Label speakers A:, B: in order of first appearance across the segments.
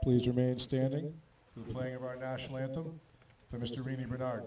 A: Please remain standing for the playing of our national anthem by Mr. Rini Bernard.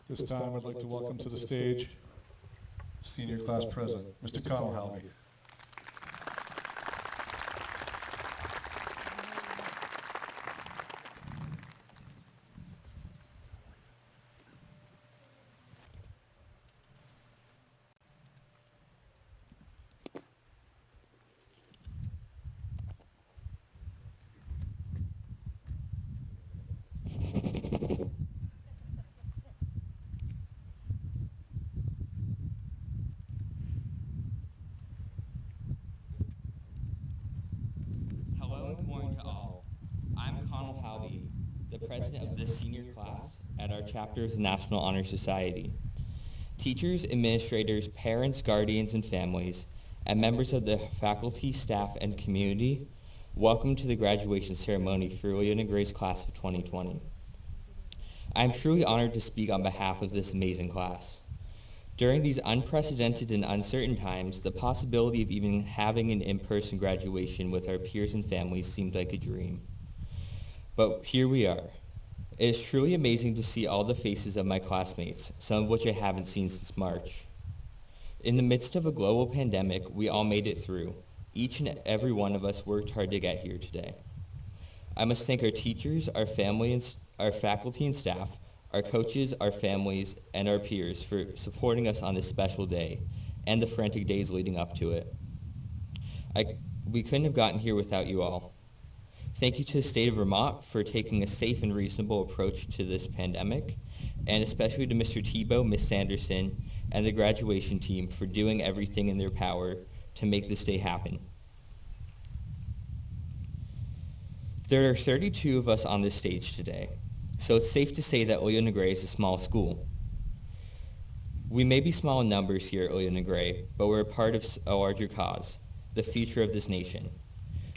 A: This time I'd like to welcome to the stage Senior Class President, Mr. Connell Halby.
B: President of this senior class at our chapter's National Honor Society. Teachers, administrators, parents, guardians, and families, and members of the faculty, staff, and community, welcome to the graduation ceremony for Leland and Gray's class of 2020. I am truly honored to speak on behalf of this amazing class. During these unprecedented and uncertain times, the possibility of even having an in-person graduation with our peers and families seemed like a dream. But here we are. It is truly amazing to see all the faces of my classmates, some of which I haven't seen since March. In the midst of a global pandemic, we all made it through. Each and every one of us worked hard to get here today. I must thank our teachers, our families, our faculty and staff, our coaches, our families, and our peers for supporting us on this special day and the frantic days leading up to it. We couldn't have gotten here without you all. Thank you to the state of Vermont for taking a safe and reasonable approach to this pandemic, and especially to Mr. Tebow, Ms. Sanderson, and the graduation team for doing everything in their power to make this day happen. There are 32 of us on this stage today, so it's safe to say that Leland and Gray is a small school. We may be small in numbers here at Leland and Gray, but we're a part of a larger cause, the future of this nation.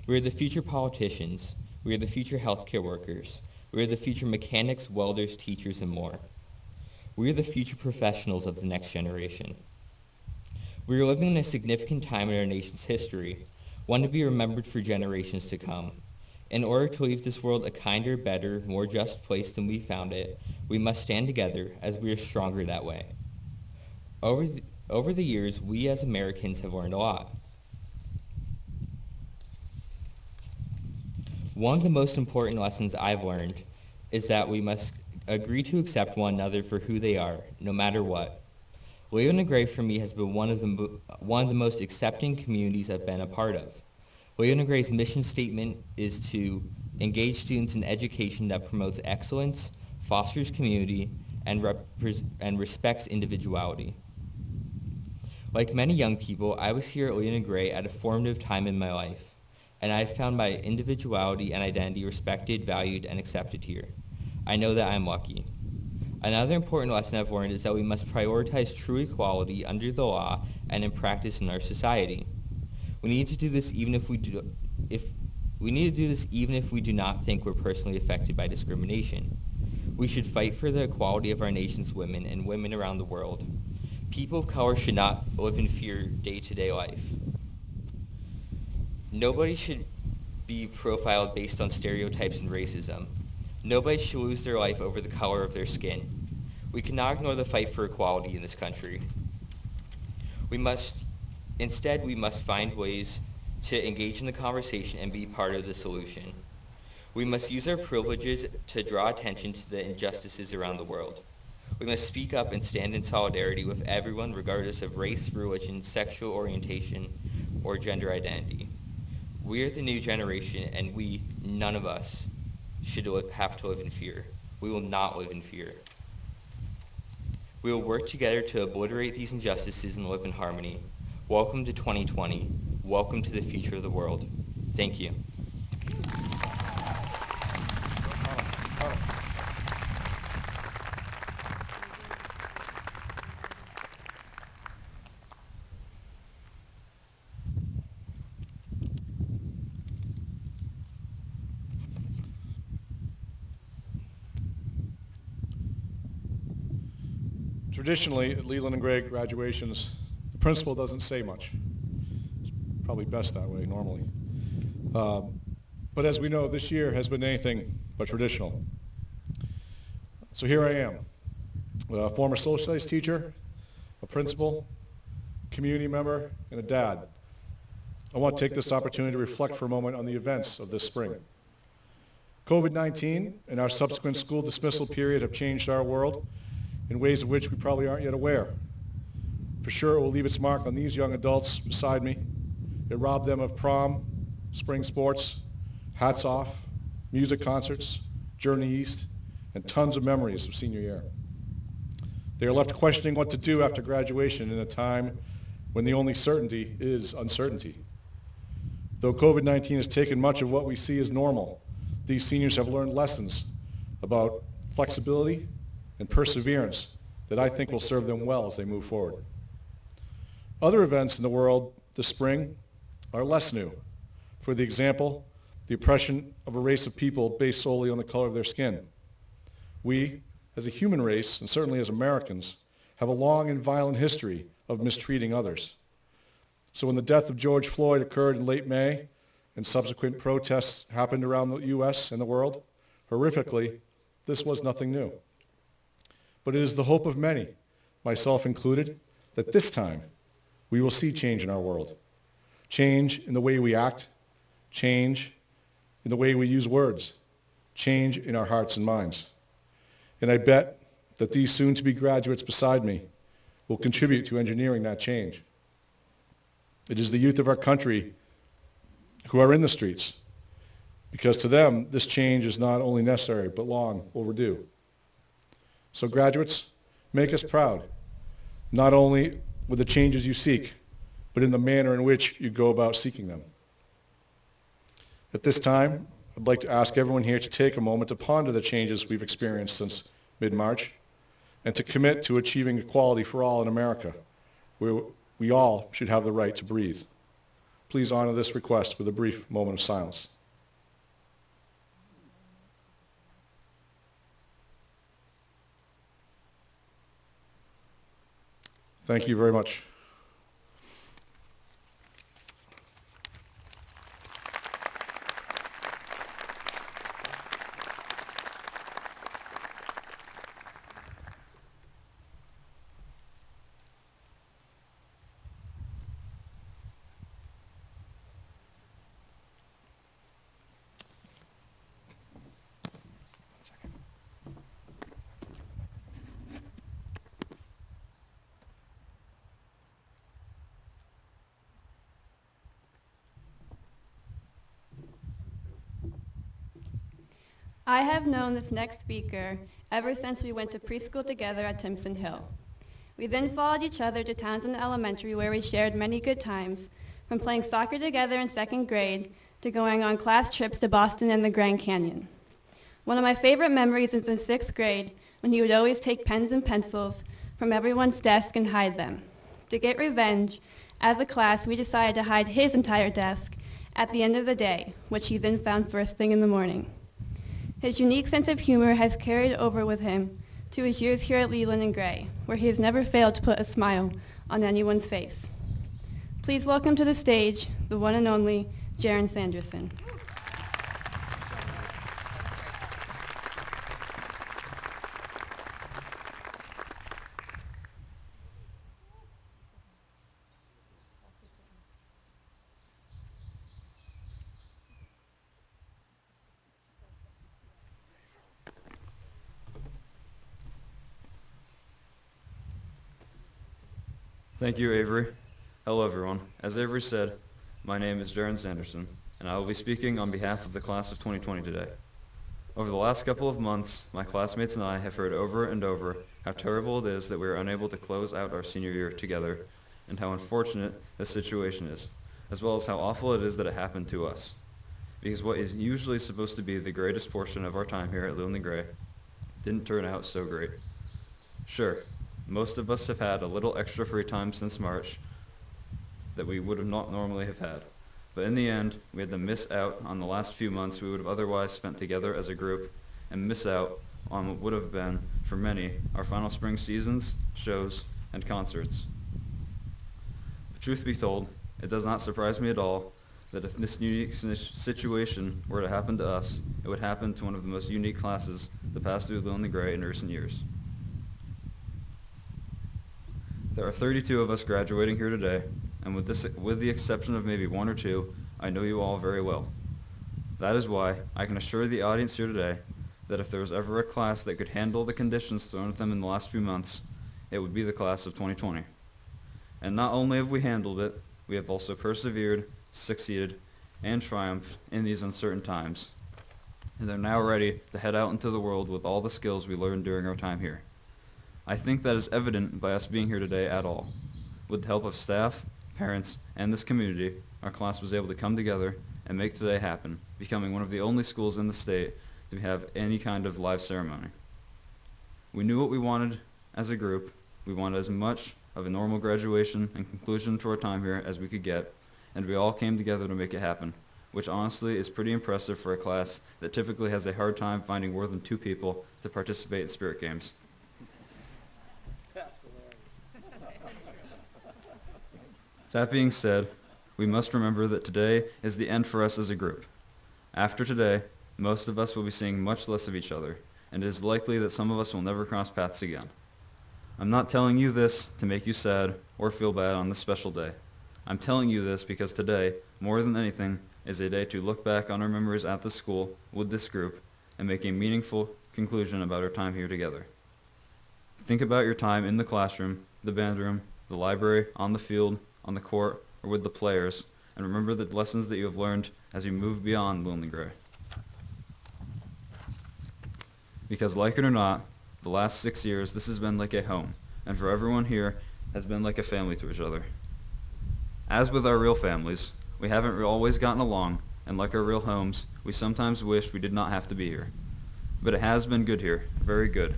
B: We are the future politicians. We are the future healthcare workers. We are the future mechanics, welders, teachers, and more. We are the future professionals of the next generation. We are living in a significant time in our nation's history, one to be remembered for generations to come. In order to leave this world a kinder, better, more just place than we found it, we must stand together as we are stronger that way. Over the years, we as Americans have learned a lot. One of the most important lessons I've learned is that we must agree to accept one another for who they are, no matter what. Leland and Gray for me has been one of the most accepting communities I've been a part of. Leland and Gray's mission statement is to engage students in education that promotes excellence, fosters community, and respects individuality. Like many young people, I was here at Leland and Gray at a formative time in my life, and I have found my individuality and identity respected, valued, and accepted here. I know that I am lucky. Another important lesson I've learned is that we must prioritize true equality under the law and in practice in our society. We need to do this even if we do not think we're personally affected by discrimination. We should fight for the equality of our nation's women and women around the world. People of color should not live in fear day-to-day life. Nobody should be profiled based on stereotypes and racism. Nobody should lose their life over the color of their skin. We cannot ignore the fight for equality in this country. Instead, we must find ways to engage in the conversation and be part of the solution. We must use our privileges to draw attention to the injustices around the world. We must speak up and stand in solidarity with everyone regardless of race, religion, sexual orientation, or gender identity. We are the new generation, and none of us, should have to live in fear. We will not live in fear. We will work together to obliterate these injustices and live in harmony. Welcome to 2020. Welcome to the future of the world. Thank you.
A: Traditionally, at Leland and grade graduations, the principal doesn't say much. It's probably best that way normally. But as we know, this year has been anything but traditional. So here I am, a former social studies teacher, a principal, community member, and a dad. I want to take this opportunity to reflect for a moment on the events of this spring. COVID-19 and our subsequent school dismissal period have changed our world in ways of which we probably aren't yet aware. For sure, it will leave its mark on these young adults beside me. It robbed them of prom, spring sports, hats off, music concerts, Journey East, and tons of memories of senior year. They are left questioning what to do after graduation in a time when the only certainty is uncertainty. Though COVID-19 has taken much of what we see as normal, these seniors have learned lessons about flexibility and perseverance that I think will serve them well as they move forward. Other events in the world this spring are less new. For the example, the oppression of a race of people based solely on the color of their skin. We, as a human race, and certainly as Americans, have a long and violent history of mistreating others. So when the death of George Floyd occurred in late May and subsequent protests happened around the U.S. and the world, horrifically, this was nothing new. But it is the hope of many, myself included, that this time we will see change in our world. Change in the way we act, change in the way we use words, change in our hearts and minds. And I bet that these soon-to-be graduates beside me will contribute to engineering that change. It is the youth of our country who are in the streets, because to them, this change is not only necessary, but long overdue. So graduates, make us proud, not only with the changes you seek, but in the manner in which you go about seeking them. At this time, I'd like to ask everyone here to take a moment to ponder the changes we've experienced since mid-March and to commit to achieving equality for all in America, where we all should have the right to breathe. Please honor this request with a brief moment of silence. Thank you very much.
C: I have known this next speaker ever since we went to preschool together at Timpson Hill. We then followed each other to Townsend Elementary, where we shared many good times, from playing soccer together in second grade to going on class trips to Boston and the Grand Canyon. One of my favorite memories is in sixth grade when he would always take pens and pencils from everyone's desk and hide them. To get revenge, as a class, we decided to hide his entire desk at the end of the day, which he then found first thing in the morning. His unique sense of humor has carried over with him to his years here at Leland and Gray, where he has never failed to put a smile on anyone's face. Please welcome to the stage the one and only Darren Sanderson.
D: Thank you, Avery. Hello, everyone. As Avery said, my name is Darren Sanderson, and I will be speaking on behalf of the class of 2020 today. Over the last couple of months, my classmates and I have heard over and over how terrible it is that we are unable to close out our senior year together, and how unfortunate this situation is, as well as how awful it is that it happened to us. Because what is usually supposed to be the greatest portion of our time here at Leland and Gray didn't turn out so great. Sure, most of us have had a little extra free time since March that we would have not normally have had. But in the end, we had to miss out on the last few months we would have otherwise spent together as a group, and miss out on what would have been, for many, our final spring seasons, shows, and concerts. The truth be told, it does not surprise me at all that if this unique situation were to happen to us, it would happen to one of the most unique classes that passed through Leland and Gray in recent years. There are 32 of us graduating here today, and with the exception of maybe one or two, I know you all very well. That is why I can assure the audience here today that if there was ever a class that could handle the conditions thrown at them in the last few months, it would be the class of 2020. And not only have we handled it, we have also persevered, succeeded, and triumphed in these uncertain times, and are now ready to head out into the world with all the skills we learned during our time here. I think that is evident by us being here today at all. With the help of staff, parents, and this community, our class was able to come together and make today happen, becoming one of the only schools in the state to have any kind of live ceremony. We knew what we wanted as a group. We wanted as much of a normal graduation and conclusion to our time here as we could get, and we all came together to make it happen, which honestly is pretty impressive for a class that typically has a hard time finding more than 2 people to participate in spirit games. That being said, we must remember that today is the end for us as a group. After today, most of us will be seeing much less of each other, and it is likely that some of us will never cross paths again. I'm not telling you this to make you sad or feel bad on this special day. I'm telling you this because today, more than anything, is a day to look back on our memories at the school with this group and make a meaningful conclusion about our time here together. Think about your time in the classroom, the band room, the library, on the field, on the court, or with the players, and remember the lessons that you have learned as you move beyond Leland and Gray. Because like it or not, the last 6 years, this has been like a home, and for everyone here, has been like a family to each other. As with our real families, we haven't always gotten along, and like our real homes, we sometimes wish we did not have to be here. But it has been good here, very good.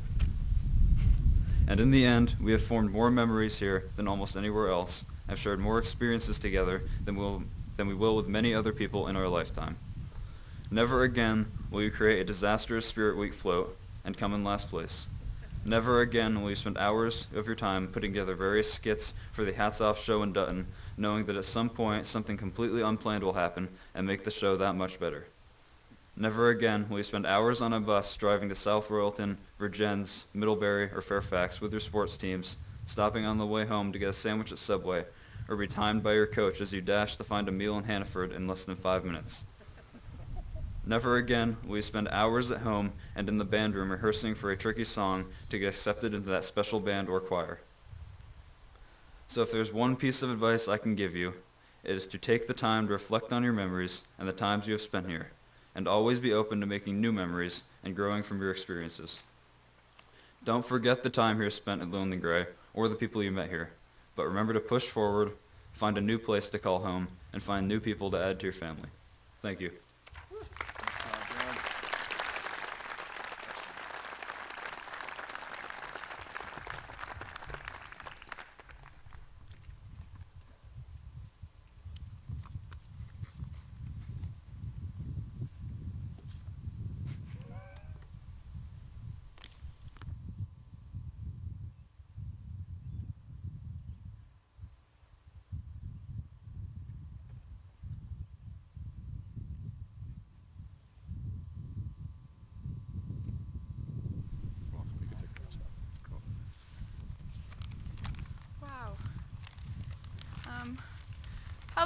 D: And in the end, we have formed more memories here than almost anywhere else, have shared more experiences together than we will with many other people in our lifetime. Never again will you create a disastrous Spirit Week float and come in last place. Never again will you spend hours of your time putting together various skits for the Hats Off show in Dutton, knowing that at some point something completely unplanned will happen and make the show that much better. Never again will you spend hours on a bus driving to South Royalton, Virgins, Middlebury, or Fairfax with your sports teams, stopping on the way home to get a sandwich at Subway, or be timed by your coach as you dash to find a meal in Hannaford in less than 5 minutes. Never again will you spend hours at home and in the band room rehearsing for a tricky song to get accepted into that special band or choir. So if there's one piece of advice I can give you, it is to take the time to reflect on your memories and the times you have spent here, and always be open to making new memories and growing from your experiences. Don't forget the time here spent at Leland and Gray or the people you met here, but remember to push forward, find a new place to call home, and find new people to add to your family. Thank you.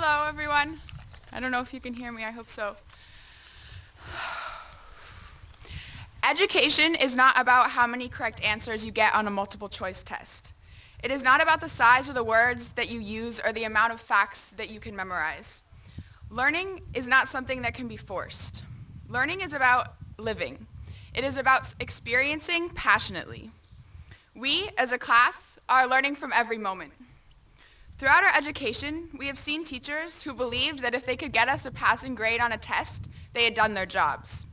E: Hello, everyone. I don't know if you can hear me. I hope so. Education is not about how many correct answers you get on a multiple choice test. It is not about the size of the words that you use or the amount of facts that you can memorize. Learning is not something that can be forced. Learning is about living. It is about experiencing passionately. We, as a class, are learning from every moment. Throughout our education, we have seen teachers who believed that if they could get us a passing grade on a test, they had done their jobs.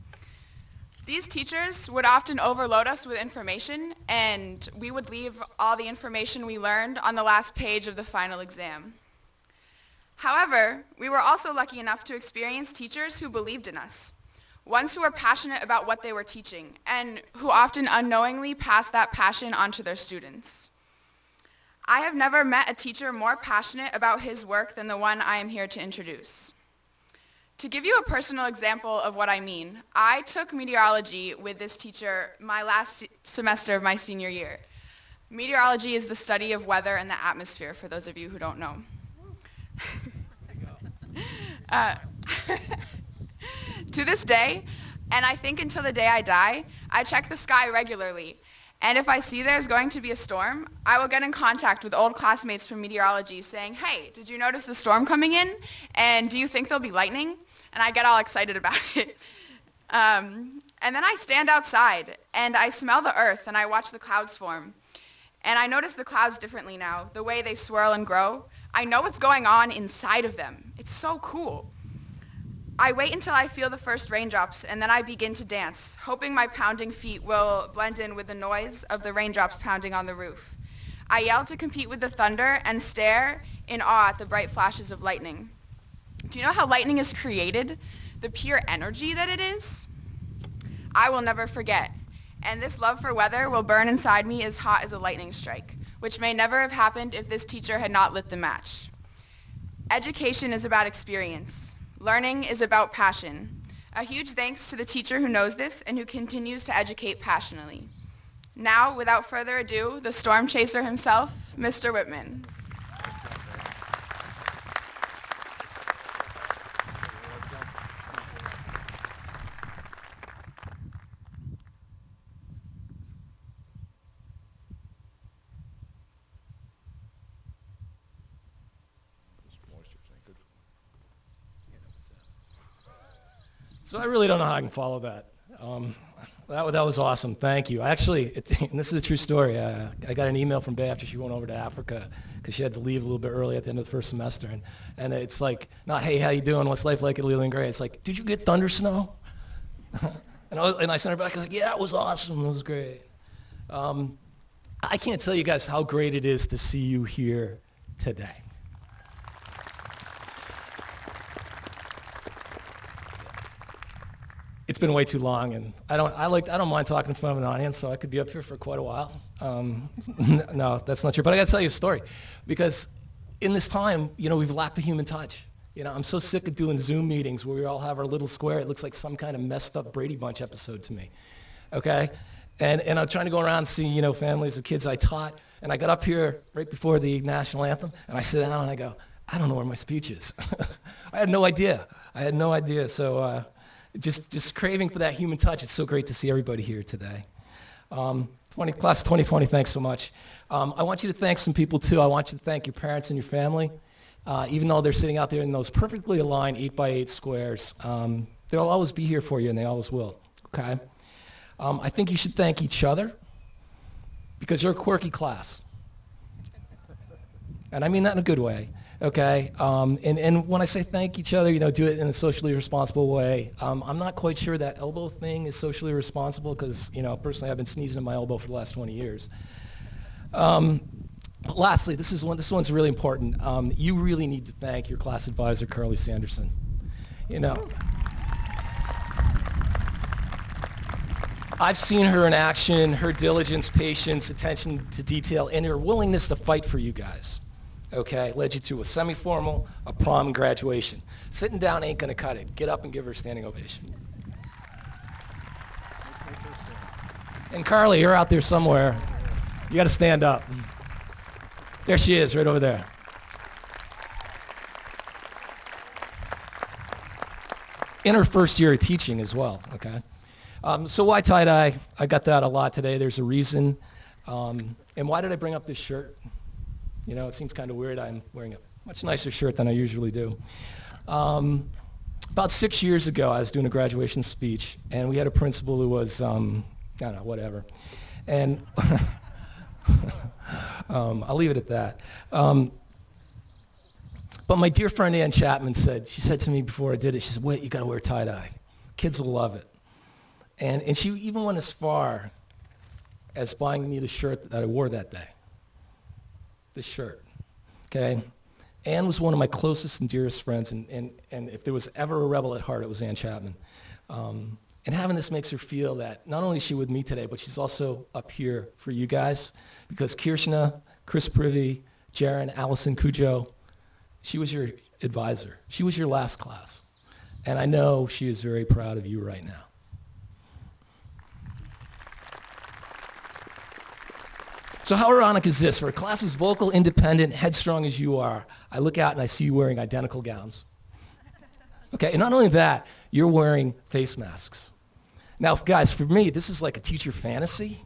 E: These teachers would often overload us with information, and we would leave all the information we learned on the last page of the final exam. However, we were also lucky enough to experience teachers who believed in us, ones who were passionate about what they were teaching, and who often unknowingly passed that passion on to their students. I have never met a teacher more passionate about his work than the one I am here to introduce. To give you a personal example of what I mean, I took meteorology with this teacher my last semester of my senior year. Meteorology is the study of weather and the atmosphere, for those of you who don't know. To this day, and I think until the day I die, I check the sky regularly. And if I see there's going to be a storm, I will get in contact with old classmates from meteorology saying, hey, did you notice the storm coming in? And do you think there'll be lightning? And I get all excited about it. And then I stand outside, and I smell the earth, and I watch the clouds form. And I notice the clouds differently now, the way they swirl and grow. I know what's going on inside of them. It's so cool. I wait until I feel the first raindrops, and then I begin to dance, hoping my pounding feet will blend in with the noise of the raindrops pounding on the roof. I yell to compete with the thunder and stare in awe at the bright flashes of lightning. Do you know how lightning is created? The pure energy that it is? I will never forget. And this love for weather will burn inside me as hot as a lightning strike, which may never have happened if this teacher had not lit the match. Education is about experience. Learning is about passion. A huge thanks to the teacher who knows this and who continues to educate passionately. Now, without further ado, the storm chaser himself, Mr. Whitman.
F: So I really don't know how I can follow that. That was awesome. Thank you. Actually, and this is a true story. I got an email from Bay after she went over to Africa because she had to leave a little bit early at the end of the first semester. And it's like, not, hey, how you doing? What's life like at Leland Gray? It's like, did you get thunder snow? and I sent her back. I was like, yeah, it was awesome. It was great. I can't tell you guys how great it is to see you here today. It's been way too long, and I don't mind talking in front of an audience, so I could be up here for quite a while. No, that's not true. But I got to tell you a story, because in this time, we've lacked the human touch. I'm so sick of doing Zoom meetings where we all have our little square. It looks like some kind of messed up Brady Bunch episode to me. Okay, and I'm trying to go around and see families of kids I taught, and I got up here right before the national anthem, and I sit down and I go, I don't know where my speech is. I had no idea. So. Just craving for that human touch. It's so great to see everybody here today. Class of 2020, thanks so much. I want you to thank some people too. I want you to thank your parents and your family. Even though they're sitting out there in those perfectly aligned 8x8 squares, they'll always be here for you, and they always will, okay? I think you should thank each other, because you're a quirky class. And I mean that in a good way. Okay, and when I say thank each other, do it in a socially responsible way. I'm not quite sure that elbow thing is socially responsible because, personally I've been sneezing in my elbow for the last 20 years. But lastly, this one's really important. You really need to thank your class advisor, Darren Sanderson. I've seen her in action, her diligence, patience, attention to detail, and her willingness to fight for you guys. Okay, led you to a semi-formal, a prom, and graduation. Sitting down ain't gonna cut it. Get up and give her a standing ovation. And Carly, you're out there somewhere. You gotta stand up. There she is, right over there. in her first year of teaching as well, okay? So why tie-dye? I got that a lot today. There's a reason. And why did I bring up this shirt? You know, it seems kind of weird. I'm wearing a much nicer shirt than I usually do. About 6 years ago, I was doing a graduation speech, and we had a principal who was, I don't know, whatever. And I'll leave it at that. But my dear friend Ann Chapman she said to me before I did it, she said, wait, you got to wear tie-dye. Kids will love it. And she even went as far as buying me the shirt that I wore that day. This shirt, okay? Ann was one of my closest and dearest friends, and if there was ever a rebel at heart, it was Ann Chapman. And having this makes her feel that not only is she with me today, but she's also up here for you guys, because Kirshna, Chris Privy, Jaron, Allison Cujo, she was your advisor. She was your last class. And I know she is very proud of you right now. So how ironic is this? For a class as vocal, independent, headstrong as you are, I look out and I see you wearing identical gowns. Okay, and not only that, you're wearing face masks. Now, guys, for me, this is like a teacher fantasy,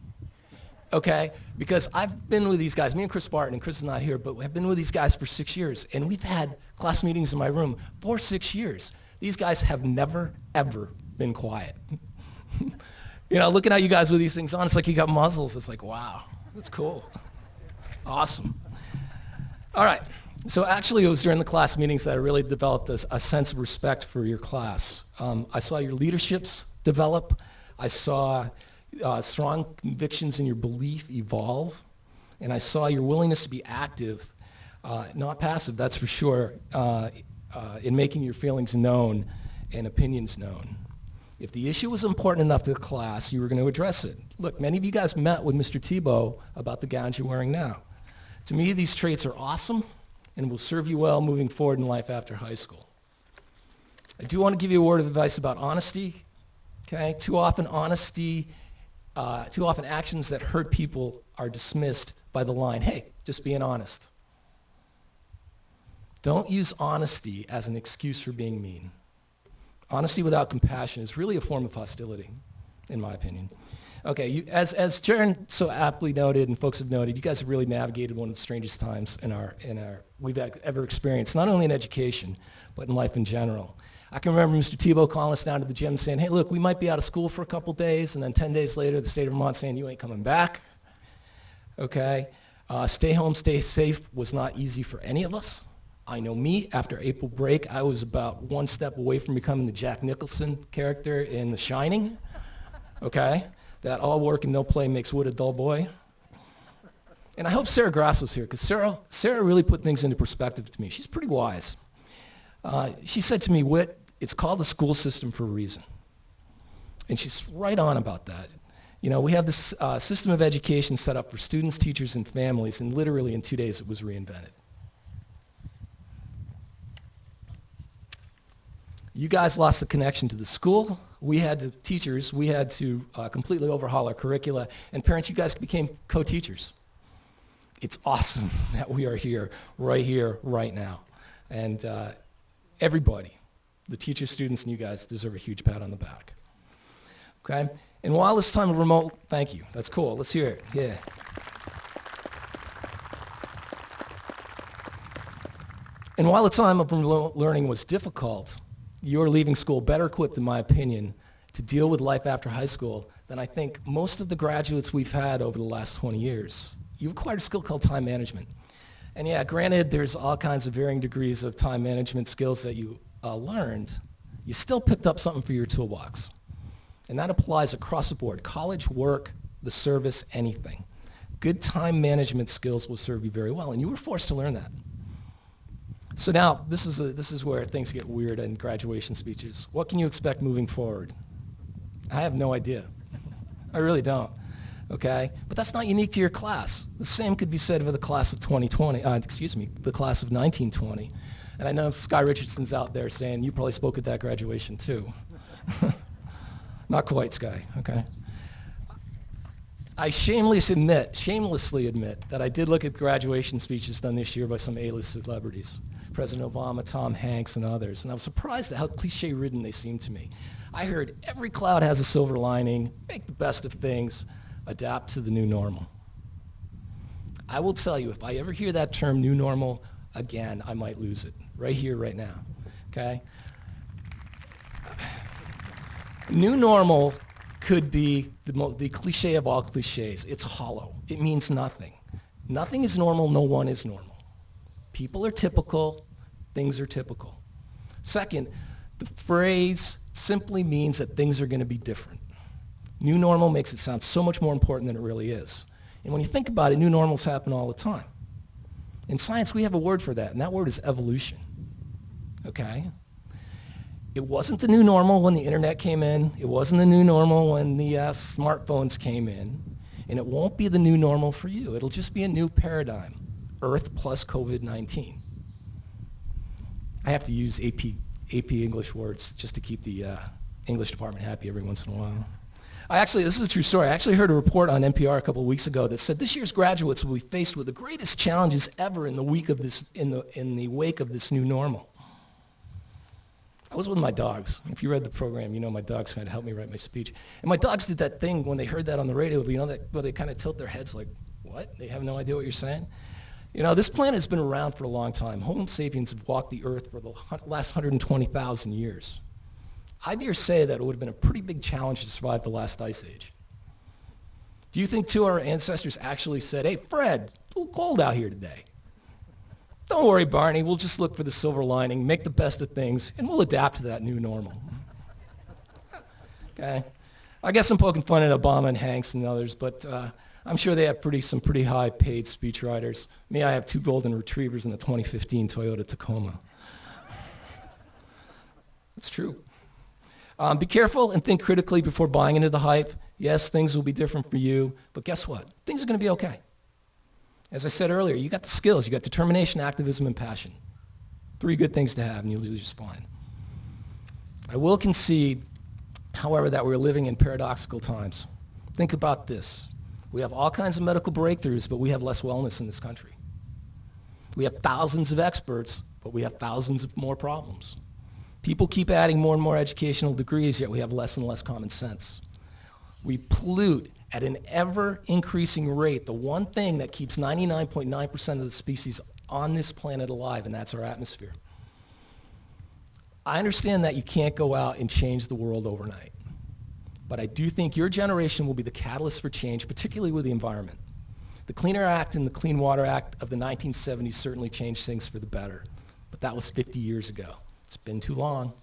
F: okay? Because I've been with these guys, me and Chris Barton, and Chris is not here, but I've been with these guys for 6 years, and we've had class meetings in my room for 6 years. These guys have never, ever been quiet. You know, looking at you guys with these things on, it's like you got muzzles. It's like, wow. That's cool. Awesome. All right. So actually, it was during the class meetings that I really developed a sense of respect for your class. I saw your leaderships develop. I saw strong convictions in your belief evolve. And I saw your willingness to be active, not passive, that's for sure, in making your feelings known and opinions known. If the issue was important enough to the class, you were going to address it. Look, many of you guys met with Mr. Tebow about the gowns you're wearing now. To me, these traits are awesome and will serve you well moving forward in life after high school. I do want to give you a word of advice about honesty. Okay? Too often actions that hurt people are dismissed by the line, hey, just being honest. Don't use honesty as an excuse for being mean. Honesty without compassion is really a form of hostility, in my opinion. Okay, as Darren so aptly noted and folks have noted, you guys have really navigated one of the strangest times we've ever experienced, not only in education, but in life in general. I can remember Mr. Tebow calling us down to the gym saying, hey, look, we might be out of school for a couple days, and then 10 days later, the state of Vermont saying, you ain't coming back. Okay, stay home, stay safe was not easy for any of us. I know me, after April break, I was about one step away from becoming the Jack Nicholson character in The Shining, okay? That all work and no play makes Wood a dull boy. And I hope Sarah Grass was here, because Sarah really put things into perspective to me. She's pretty wise. She said to me, Whit, it's called the school system for a reason. And she's right on about that. You know, we have this system of education set up for students, teachers, and families, and literally in 2 days it was reinvented. You guys lost the connection to the school. We had to completely overhaul our curricula. And parents, you guys became co-teachers. It's awesome that we are here, right now. And everybody, the teachers, students, and you guys deserve a huge pat on the back. Okay? And while this time of remote, thank you. That's cool. Let's hear it. Yeah. And while the time of remote learning was difficult, you're leaving school better equipped, in my opinion, to deal with life after high school than I think most of the graduates we've had over the last 20 years. You acquired a skill called time management. And yeah, granted, there's all kinds of varying degrees of time management skills that you learned. You still picked up something for your toolbox. And that applies across the board. College, work, the service, anything. Good time management skills will serve you very well, and you were forced to learn that. So now, this is where things get weird in graduation speeches. What can you expect moving forward? I have no idea. I really don't, okay? But that's not unique to your class. The same could be said for the class of the class of 1920. And I know Sky Richardson's out there saying, you probably spoke at that graduation too. Not quite, Sky, okay? I shamelessly admit that I did look at graduation speeches done this year by some A-list celebrities. President Obama, Tom Hanks, and others, and I was surprised at how cliche-ridden they seemed to me. I heard every cloud has a silver lining, make the best of things, adapt to the new normal. I will tell you, if I ever hear that term new normal again, I might lose it, right here, right now, okay? New normal could be the cliche of all cliches. It's hollow. It means nothing. Nothing is normal, no one is normal. People are typical, things are typical. Second, the phrase simply means that things are going to be different. New normal makes it sound so much more important than it really is. And when you think about it, new normals happen all the time. In science, we have a word for that, and that word is evolution. Okay? It wasn't the new normal when the internet came in. It wasn't the new normal when the smartphones came in. And it won't be the new normal for you. It'll just be a new paradigm. Earth plus COVID-19. I have to use AP English words just to keep the English department happy every once in a while. This is a true story. I actually heard a report on NPR a couple of weeks ago that said this year's graduates will be faced with the greatest challenges ever in the wake of this new normal. I was with my dogs. If you read the program, you know my dogs kind of helped me write my speech. And my dogs did that thing when they heard that on the radio, where they kind of tilt their heads like, what? They have no idea what you're saying? This planet has been around for a long time. Homo sapiens have walked the earth for the last 120,000 years. I dare say that it would have been a pretty big challenge to survive the last ice age. Do you think two of our ancestors actually said, hey, Fred, it's a little cold out here today. Don't worry, Barney, we'll just look for the silver lining, make the best of things, and we'll adapt to that new normal. Okay? I guess I'm poking fun at Obama and Hanks and others, but I'm sure they have some pretty high-paid speechwriters. Me, I have 2 golden retrievers in the 2015 Toyota Tacoma. It's true. Be careful and think critically before buying into the hype. Yes, things will be different for you, but guess what? Things are going to be okay. As I said earlier, you got the skills. You got determination, activism, and passion. 3 good things to have, and you'll do just fine. I will concede, however, that we're living in paradoxical times. Think about this. We have all kinds of medical breakthroughs, but we have less wellness in this country. We have thousands of experts, but we have thousands of more problems. People keep adding more and more educational degrees, yet we have less and less common sense. We pollute at an ever-increasing rate the one thing that keeps 99.9% of the species on this planet alive, and that's our atmosphere. I understand that you can't go out and change the world overnight, but I do think your generation will be the catalyst for change, particularly with the environment. The Clean Air Act and the Clean Water Act of the 1970s certainly changed things for the better, but that was 50 years ago. It's been too long.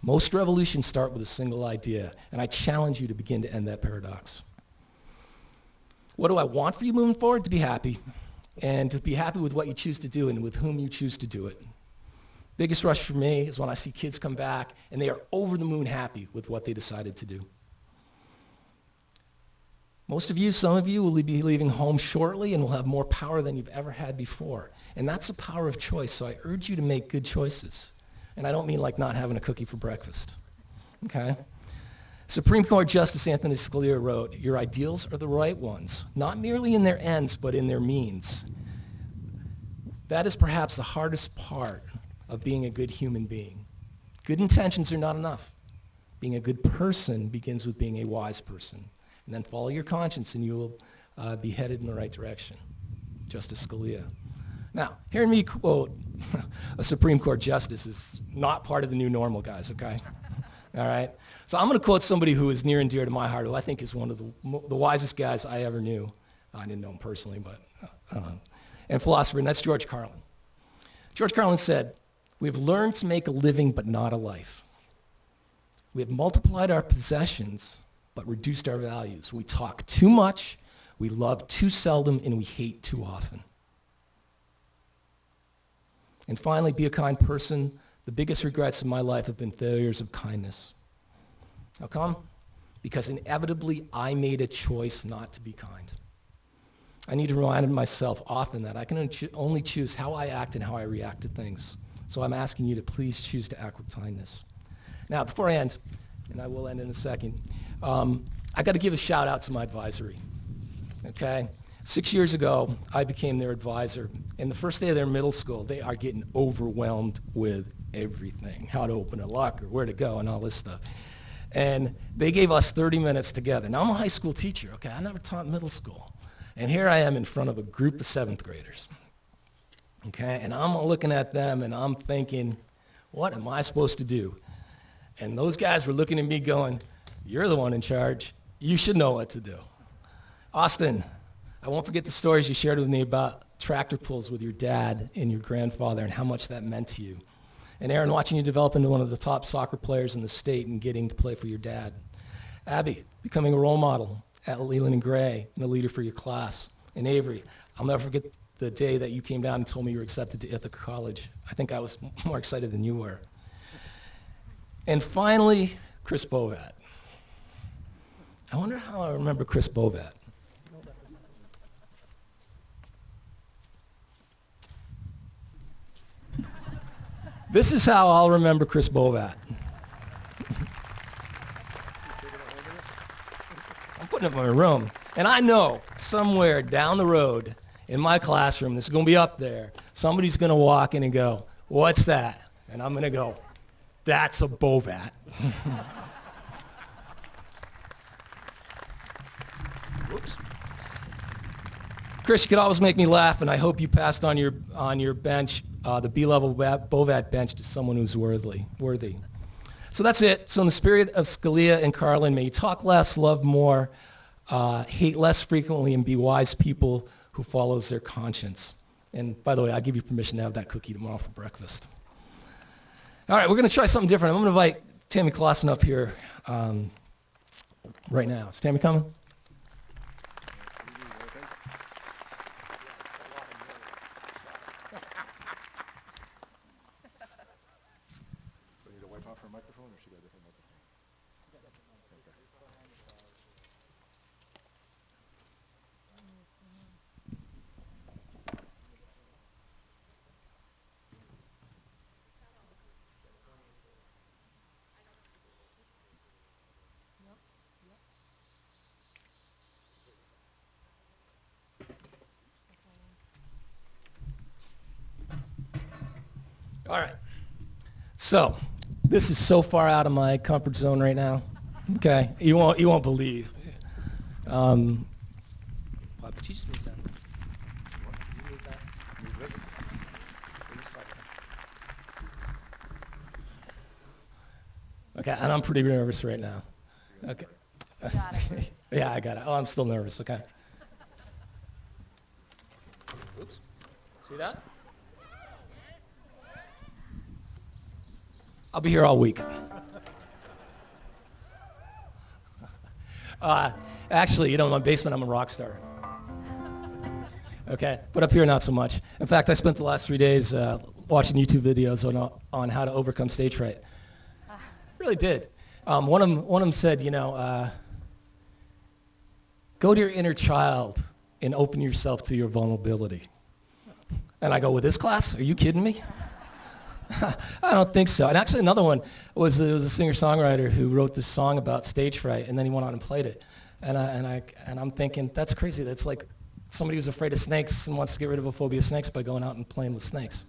F: Most revolutions start with a single idea, and I challenge you to begin to end that paradox. What do I want for you moving forward? To be happy, and to be happy with what you choose to do and with whom you choose to do it. Biggest rush for me is when I see kids come back and they are over the moon happy with what they decided to do. Most of you, some of you, will be leaving home shortly and will have more power than you've ever had before. And that's the power of choice, so I urge you to make good choices. And I don't mean like not having a cookie for breakfast, okay? Supreme Court Justice Anthony Scalia wrote, your ideals are the right ones, not merely in their ends, but in their means. That is perhaps the hardest part of being a good human being. Good intentions are not enough. Being a good person begins with being a wise person. And then follow your conscience and you will be headed in the right direction. Justice Scalia. Now, hearing me quote a Supreme Court justice is not part of the new normal, guys, okay? All right? So I'm going to quote somebody who is near and dear to my heart, who I think is one of the wisest guys I ever knew. I didn't know him personally, but, and philosopher, and that's George Carlin. George Carlin said, we have learned to make a living but not a life. We have multiplied our possessions but reduced our values. We talk too much, we love too seldom, and we hate too often. And finally, be a kind person. The biggest regrets in my life have been failures of kindness. How come? Because inevitably I made a choice not to be kind. I need to remind myself often that I can only choose how I act and how I react to things. So I'm asking you to please choose to act with kindness. Now, before I end, and I will end in a second, I got to give a shout out to my advisory. Okay? 6 years ago, I became their advisor. And the first day of their middle school, they are getting overwhelmed with everything, how to open a locker, where to go, and all this stuff. And they gave us 30 minutes together. Now, I'm a high school teacher, okay? I never taught middle school. And here I am in front of a group of 7th graders, okay? And I'm looking at them, and I'm thinking, what am I supposed to do? And those guys were looking at me going, you're the one in charge. You should know what to do. Austin, I won't forget the stories you shared with me about tractor pulls with your dad and your grandfather and how much that meant to you. And Aaron, watching you develop into one of the top soccer players in the state and getting to play for your dad. Abby, becoming a role model at Leland and Gray and a leader for your class. And Avery, I'll never forget the day that you came down and told me you were accepted to Ithaca College. I think I was more excited than you were. And finally, Chris Bovat. I wonder how I remember Chris Bovat. This is how I'll remember Chris Bovat. I'm putting it in my room. And I know somewhere down the road in my classroom, this is going to be up there, somebody's going to walk in and go, what's that? And I'm going to go, that's a Bovat. Whoops. Chris, you could always make me laugh, and I hope you passed on your bench the B-level Bovat bench to someone who's worthy. So that's it. So in the spirit of Scalia and Carlin, may you talk less, love more, hate less frequently, and be wise people who follows their conscience. And by the way, I give you permission to have that cookie tomorrow for breakfast. All right, we're going to try something different. I'm going to invite Tammy Clausen up here right now. Is Tammy coming? All right. So, this is so far out of my comfort zone right now. Okay, you won't believe. Bob, could you just move that? You move that? Move it. Okay, and I'm pretty nervous right now. Okay.
G: Got it.
F: Yeah, I got it. Oh, I'm still nervous. Okay. Oops. See that? I'll be here all week. Actually, in my basement, I'm a rock star. Okay, but up here, not so much. In fact, I spent the last 3 days watching YouTube videos on how to overcome stage fright. Really did. One of them said, go to your inner child and open yourself to your vulnerability. And I go, with this class? Are you kidding me? I don't think so. And actually another one was a singer-songwriter who wrote this song about stage fright, and then he went on and played it. And I'm thinking, that's crazy. That's like somebody who's afraid of snakes and wants to get rid of a phobia of snakes by going out and playing with snakes.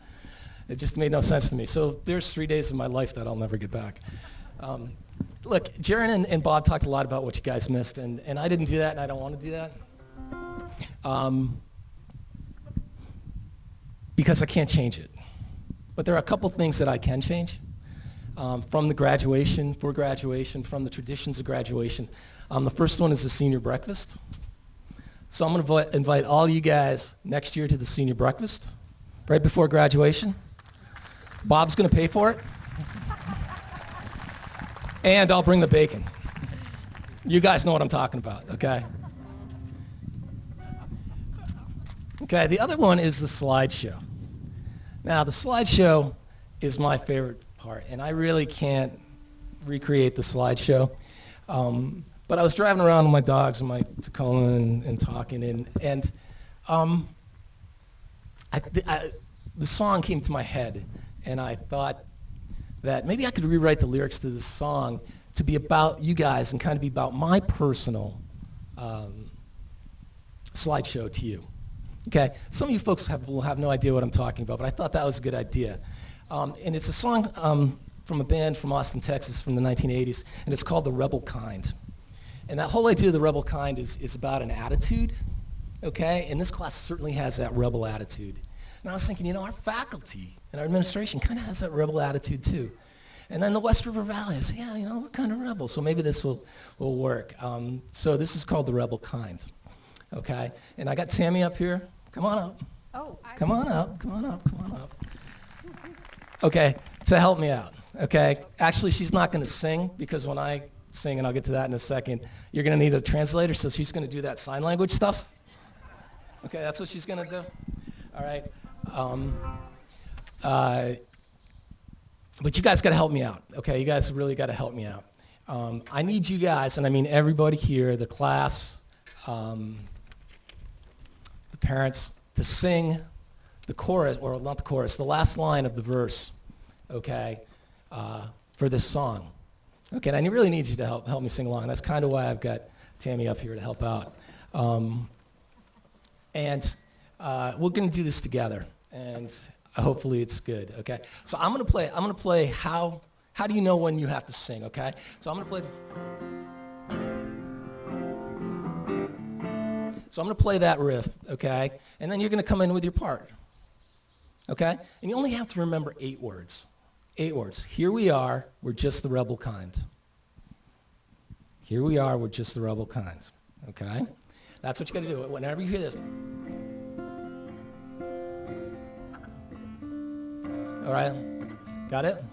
F: It just made no sense to me. So there's 3 days of my life that I'll never get back. Look, Darren and Bob talked a lot about what you guys missed, and I didn't do that, and I don't want to do that. Because I can't change it. But there are a couple things that I can change from the graduation, from the traditions of graduation. The first one is the senior breakfast. So I'm going to invite all you guys next year to the senior breakfast, right before graduation. Bob's going to pay for it. And I'll bring the bacon. You guys know what I'm talking about, okay? Okay, the other one is the slideshow. Now, the slideshow is my favorite part, and I really can't recreate the slideshow. But I was driving around with my dogs and my Tacoma and talking, and the song came to my head, and I thought that maybe I could rewrite the lyrics to this song to be about you guys and kind of be about my personal slideshow to you. Okay, some of you folks will have no idea what I'm talking about, but I thought that was a good idea. And it's a song from a band from Austin, Texas from the 1980s, and it's called The Rebel Kind. And that whole idea of the rebel kind is about an attitude, okay? And this class certainly has that rebel attitude. And I was thinking, our faculty and our administration kind of has that rebel attitude too. And then the West River Valley, I said, yeah, we're kind of rebels, so maybe this will work. So this is called The Rebel Kind, okay? And I got Tammy up here. Come on up.
C: Oh,
F: Come on up. Okay, to help me out, okay? Actually, she's not going to sing because when I sing, and I'll get to that in a second, you're going to need a translator, so she's going to do that sign language stuff. Okay, that's what she's going to do. All right. But you guys got to help me out, okay? You guys really got to help me out. I need you guys, and I mean everybody here, the class, the parents, to sing the chorus, or not the chorus, the last line of the verse, okay, for this song. Okay, and I really need you to help me sing along. That's kind of why I've got Tammy up here to help out. And we're going to do this together, and hopefully it's good, okay? So I'm going to play how do you know when you have to sing, okay? So I'm going to play that riff, okay? And then you're going to come in with your part, okay? And you only have to remember 8 words. 8 words. Here we are, we're just the rebel kind. Here we are, we're just the rebel kind, okay? That's what you got to do. Whenever you hear this. All right, got it?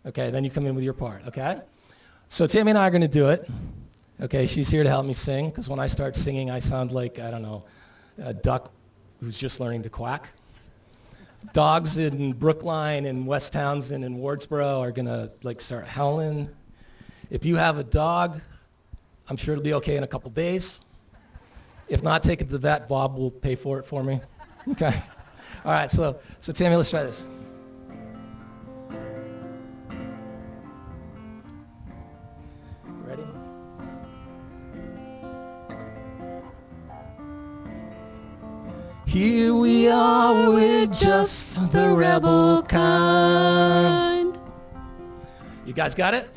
F: Okay, then you come in with your part, okay? So Tammy and I are going to do it. Okay, she's here to help me sing, because when I start singing, I sound like, I don't know, a duck who's just learning to quack. Dogs in Brookline and West Townsend and Wardsboro are going to start howling. If you have a dog, I'm sure it'll be okay in a couple days. If not, take it to the vet. Bob will pay for it for me. Okay. All right, so Tammy, let's try this. Ready? Here we are, we're just the rebel kind. You guys got it?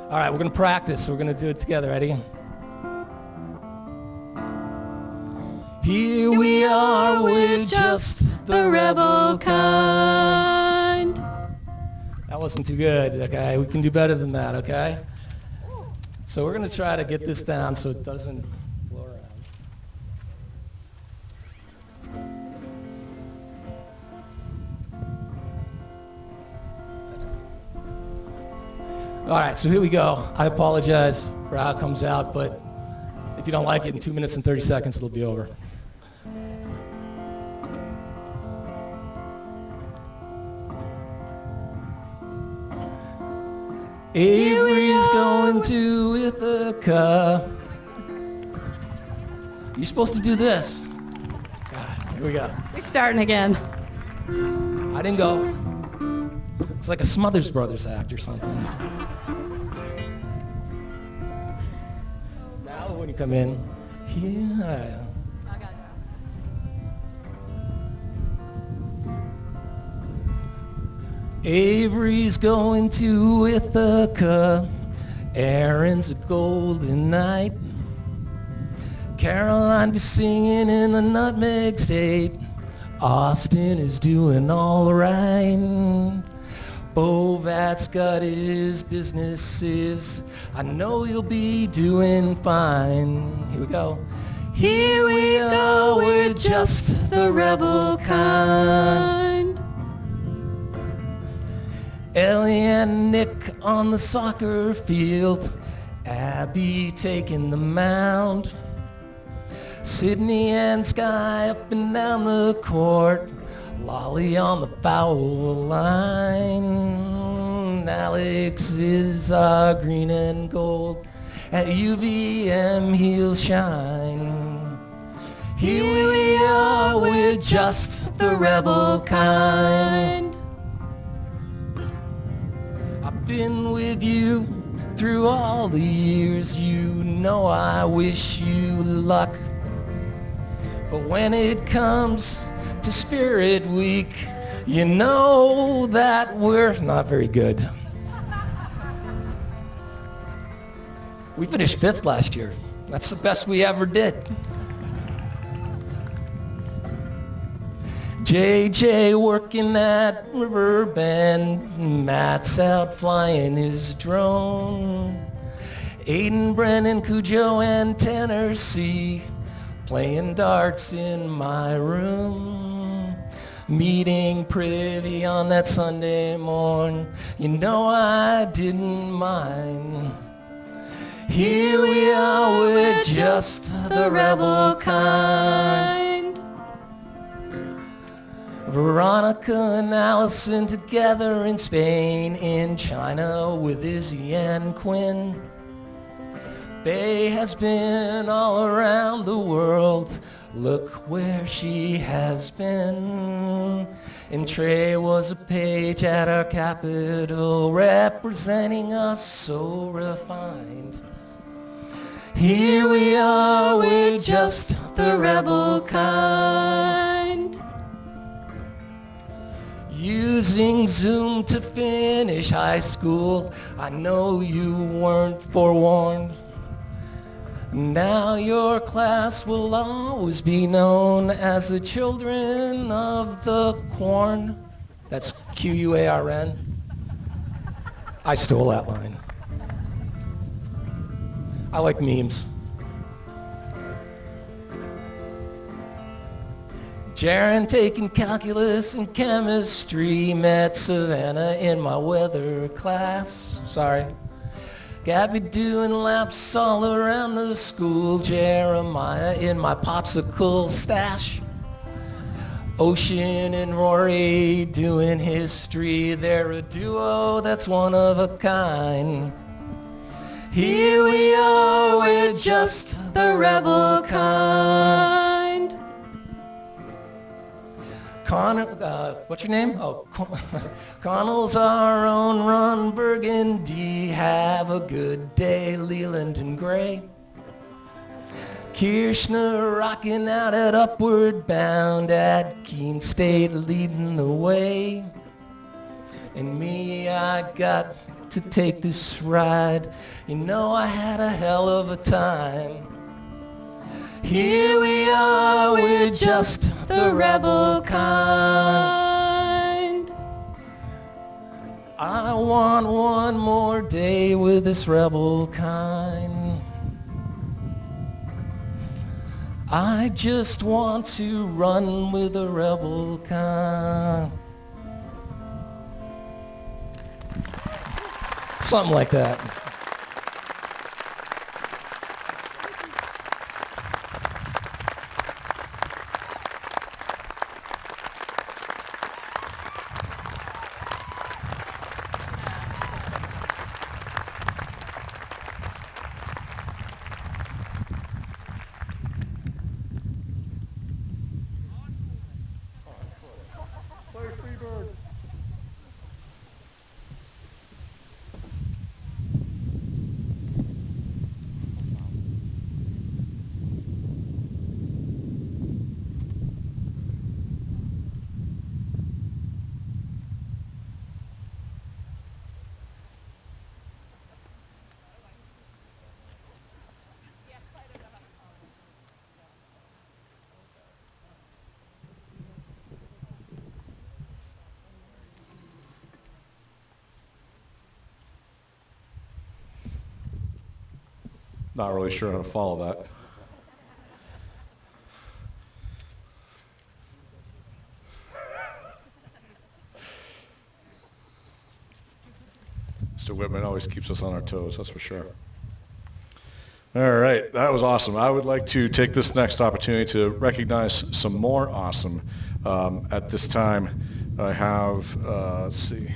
F: All right, we're going to practice. We're going to do it together. Ready? Here we are, we're just the rebel kind. That wasn't too good, okay? We can do better than that, okay? So we're going to try to get this down so it doesn't blow around. That's good. All right, so here we go. I apologize for how it comes out, but if you don't like it, in 2 minutes and 30 seconds, it'll be over. Avery's going to Ithaca. You're supposed to do this. God, here we go.
C: We're starting again.
F: I didn't go. It's like a Smothers Brothers act or something. Now when you come in, here I am. Avery's going to Ithaca. Aaron's a golden knight. Caroline be singing in the Nutmeg State. Austin is doing all right. Bovat's got his businesses. I know he'll be doing fine. Here we go. Here we go, we're just the rebel kind. Ellie and Nick on the soccer field. Abby taking the mound. Sydney and Sky up and down the court. Lolly on the foul line. Alex is green and gold. At UVM he'll shine. Here we are, we're just the rebel kind. I've been with you through all the years, you know I wish you luck. But when it comes to Spirit Week, you know that we're not very good. We finished 5th last year. That's the best we ever did. JJ working at Riverbend, Matt's out flying his drone. Aiden, Brennan, Cujo, and Tanner C playing darts in my room. Meeting Privy on that Sunday morn, you know I didn't mind. Here we are, we're just the rebel kind. Veronica and Allison together in Spain, in China with Izzy and Quinn. Bay has been all around the world, look where she has been. And Trey was a page at our Capitol, representing us so refined. Here we are, we're just the rebel kind. Using Zoom to finish high school, I know you weren't forewarned. Now your class will always be known as the children of the Quarn. That's Q-U-A-R-N. I stole that line. I like memes. Darren taking calculus and chemistry, met Savannah in my weather class. Sorry. Gabby doing laps all around the school, Jeremiah in my popsicle stash. Ocean and Rory doing history, they're a duo that's one of a kind. Here we are, we're just the rebel kind. What's your name? Oh, Connell's our own Ron Burgundy. Have a good day, Leland and Gray. Kirshner rocking out at Upward Bound, at Keene State leading the way. And me, I got to take this ride. You know I had a hell of a time. Here we are, we're just the rebel kind. I want one more day with this rebel kind. I just want to run with the rebel kind. Something like that.
A: Not really sure how to follow that. Mr. Whitman always keeps us on our toes, that's for sure. All right, that was awesome. I would like to take this next opportunity to recognize some more awesome. At this time, I have, let's see.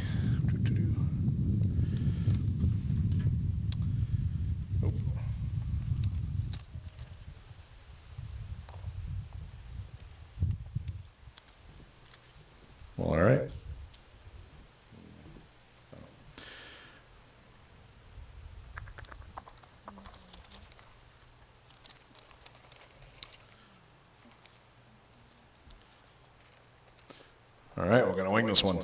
A: Well, all right. right, we're going to wing this one.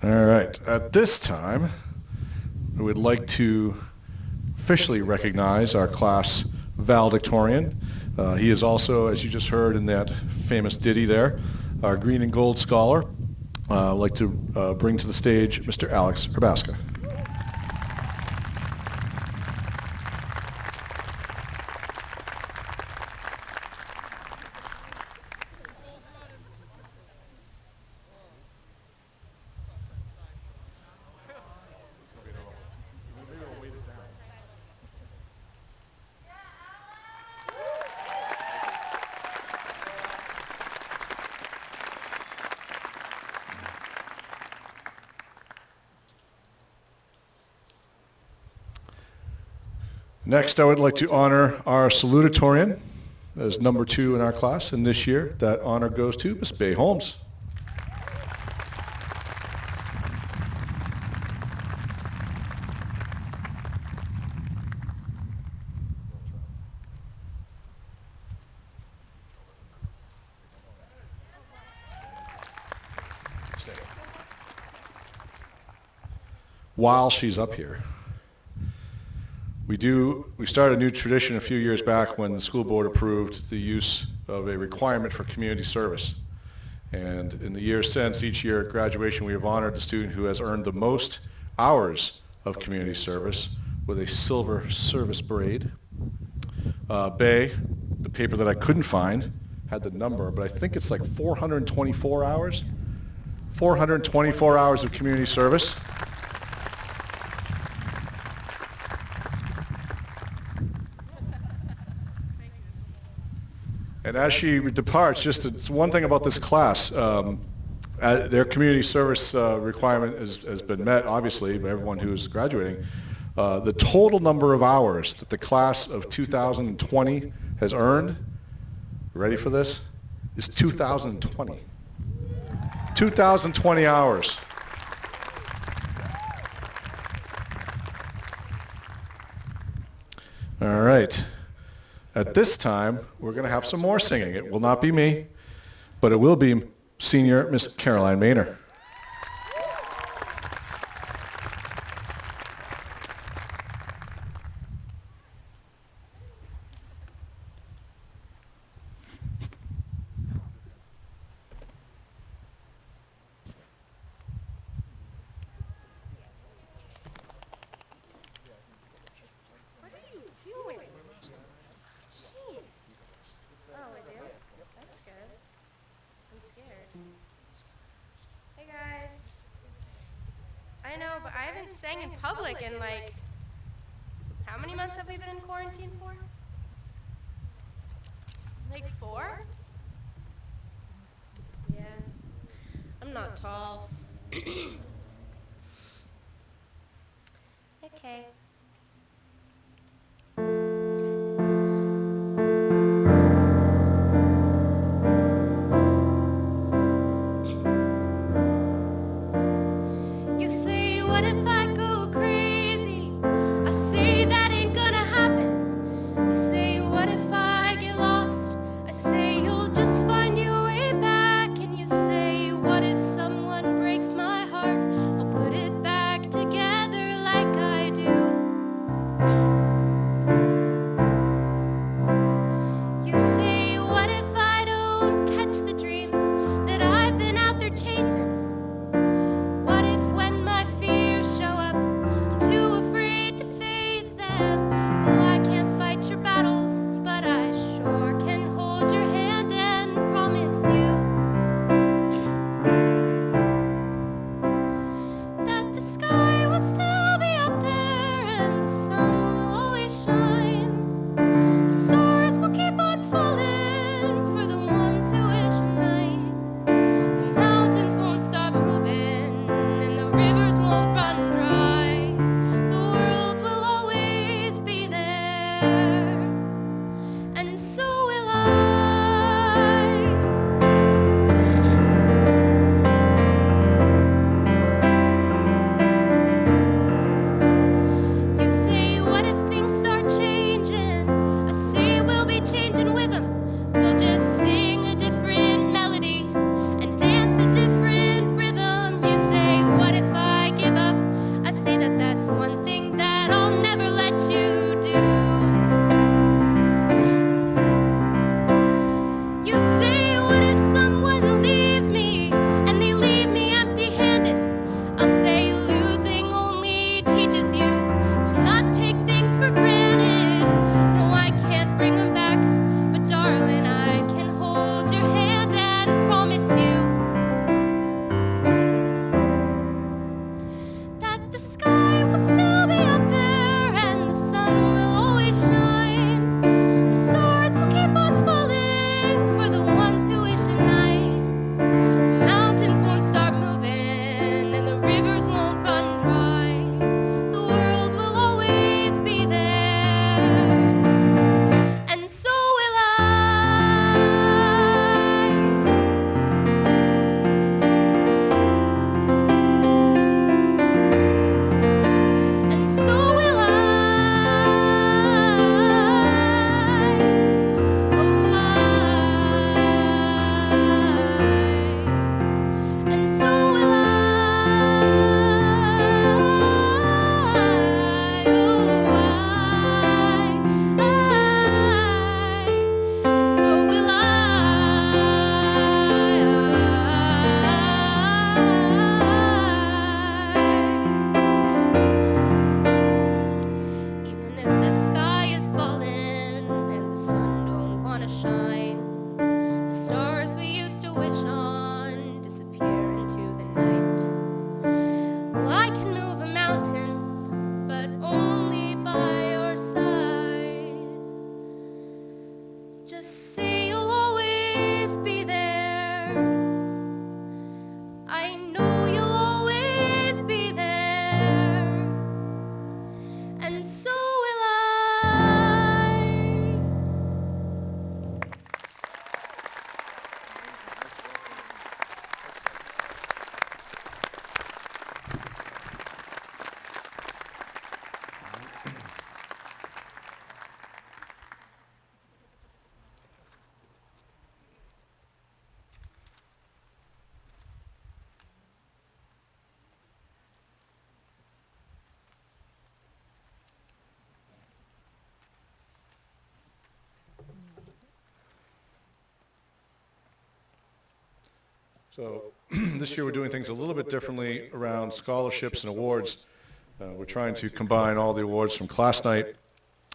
A: All right, at this time, we would like to officially recognize our class valedictorian. He is also, as you just heard in that famous ditty there, our green and gold scholar. I'd like to bring to the stage Mr. Alex Herbaska. Next, I would like to honor our salutatorian as number 2 in our class, and this year that honor goes to Miss Bay Holmes. While she's up here, we started a new tradition a few years back when the school board approved the use of a requirement for community service. And in the years since, each year at graduation, we have honored the student who has earned the most hours of community service with a silver service braid. Bay, the paper that I couldn't find, had the number, but I think it's like 424 hours. 424 hours of community service. And as she departs, just it's one thing about this class, their community service requirement has been met, obviously, by everyone who's graduating. The total number of hours that the class of 2020 has earned, ready for this, is 2,020. 2,020 hours. All right. At this time, we're going to have some more singing. It will not be me, but it will be senior Miss Caroline Maynor.
G: I know, but I haven't sang in public in like, how many months have we been in quarantine for? Like 4? Yeah, I'm not tall. Okay.
H: Together like I do.
A: So this year we're doing things a little bit differently around scholarships and awards. We're trying to combine all the awards from class night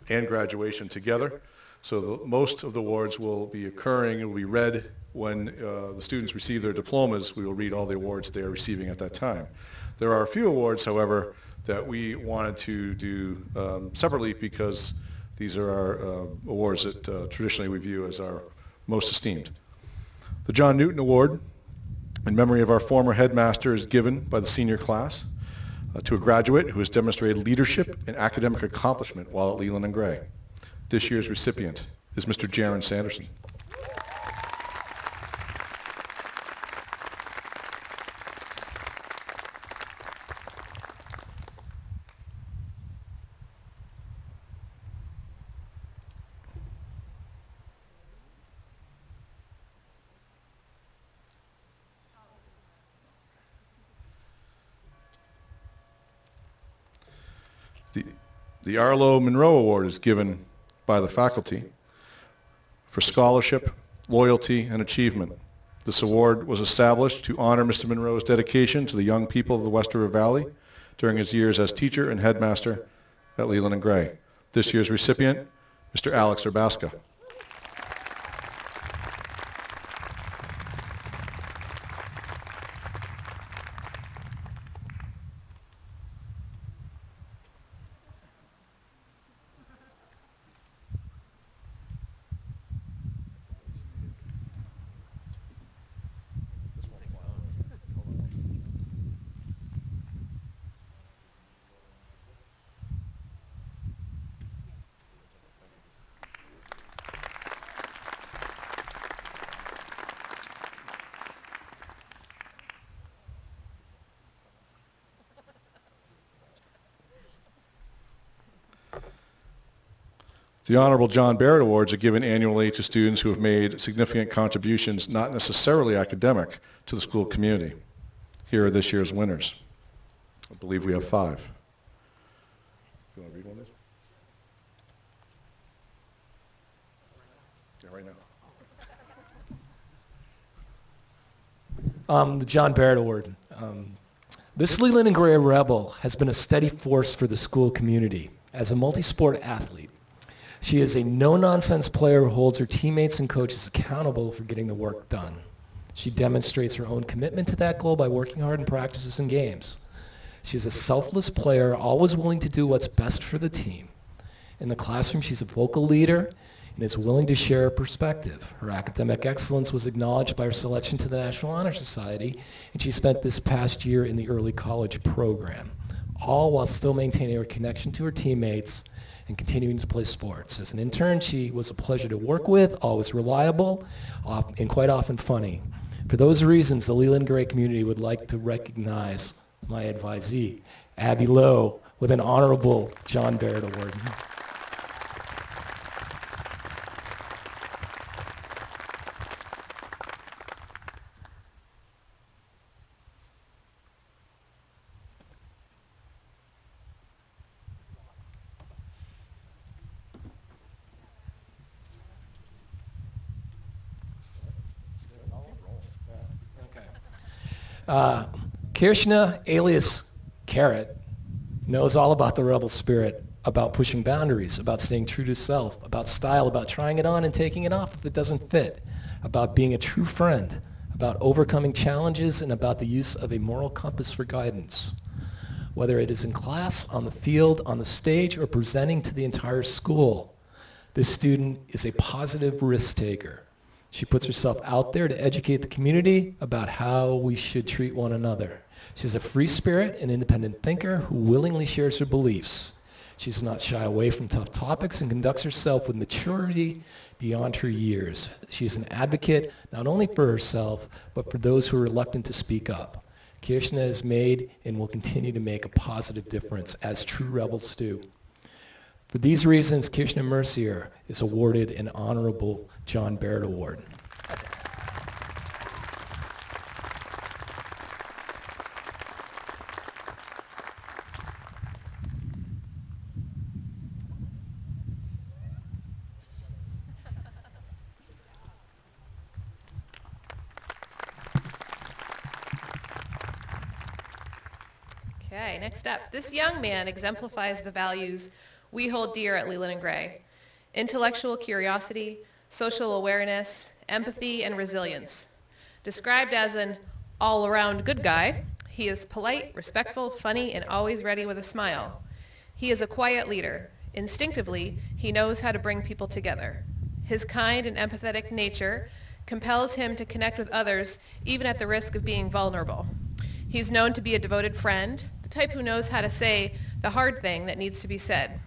A: and graduation together. So most of the awards will be occurring, it will be read when the students receive their diplomas. We will read all the awards they are receiving at that time. There are a few awards, however, that we wanted to do separately because these are our awards that traditionally we view as our most esteemed. The John Newton Award, in memory of our former headmaster, is given by the senior class to a graduate who has demonstrated leadership and academic accomplishment while at Leland and Gray. This year's recipient is Mr. Darren Sanderson. The Arlo Munroe Award is given by the faculty for scholarship, loyalty, and achievement. This award was established to honor Mr. Munroe's dedication to the young people of the West River Valley during his years as teacher and headmaster at Leland and Gray. This year's recipient, Mr. Alex Urbaska. The Honorable John Barrett Awards are given annually to students who have made significant contributions, not necessarily academic, to the school community. Here are this year's winners. I believe we have 5. You want to read one of these? Yeah, right now.
F: The John Barrett Award. This Leland and Gray Rebel has been a steady force for the school community. As a multi-sport athlete, she is a no-nonsense player who holds her teammates and coaches accountable for getting the work done. She demonstrates her own commitment to that goal by working hard in practices and games. She's a selfless player, always willing to do what's best for the team. In the classroom, she's a vocal leader and is willing to share her perspective. Her academic excellence was acknowledged by her selection to the National Honor Society, and she spent this past year in the early college program, all while still maintaining her connection to her teammates and continuing to play sports. As an intern, she was a pleasure to work with, always reliable, and quite often funny. For those reasons, the Leland Gray community would like to recognize my advisee, Abby Lowe, with an honorable John Barrett Award. Kirshna, alias Carrot, knows all about the rebel spirit, about pushing boundaries, about staying true to self, about style, about trying it on and taking it off if it doesn't fit, about being a true friend, about overcoming challenges, and about the use of a moral compass for guidance. Whether it is in class, on the field, on the stage, or presenting to the entire school, this student is a positive risk taker. She puts herself out there to educate the community about how we should treat one another. She's a free spirit, an independent thinker who willingly shares her beliefs. She does not shy away from tough topics and conducts herself with maturity beyond her years. She's an advocate not only for herself, but for those who are reluctant to speak up. Kirshna has made and will continue to make a positive difference, as true rebels do. For these reasons, Kirshna Mercier is awarded an honorable John Barrett Award.
H: Okay, next up. This young man exemplifies the values we hold dear at Leland and Gray: intellectual curiosity, social awareness, empathy, and resilience. Described as an all-around good guy, he is polite, respectful, funny, and always ready with a smile. He is a quiet leader. Instinctively, he knows how to bring people together. His kind and empathetic nature compels him to connect with others, even at the risk of being vulnerable. He's known to be a devoted friend, the type who knows how to say the hard thing that needs to be said.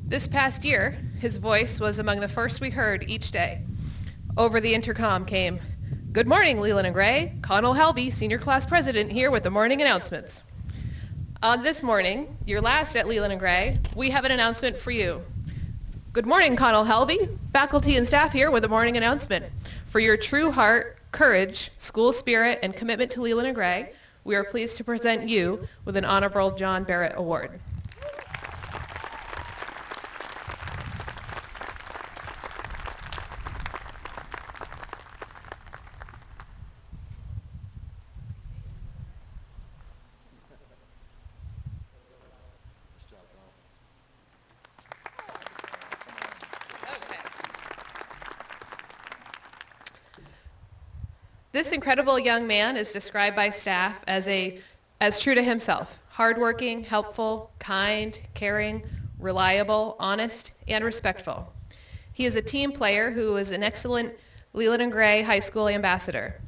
H: This past year, his voice was among the first we heard each day. Over the intercom came, "Good morning, Leland and Gray. Connell Helvey, senior class president, here with the morning announcements." On this morning, your last at Leland and Gray, we have an announcement for you. Good morning, Connell Helvey. Faculty and staff here with a morning announcement. For your true heart, courage, school spirit, and commitment to Leland and Gray, we are pleased to present you with an Honorable John Barrett Award. This incredible young man is described by staff as true to himself: hardworking, helpful, kind, caring, reliable, honest, and respectful. He is a team player who is an excellent Leland and Gray High School ambassador.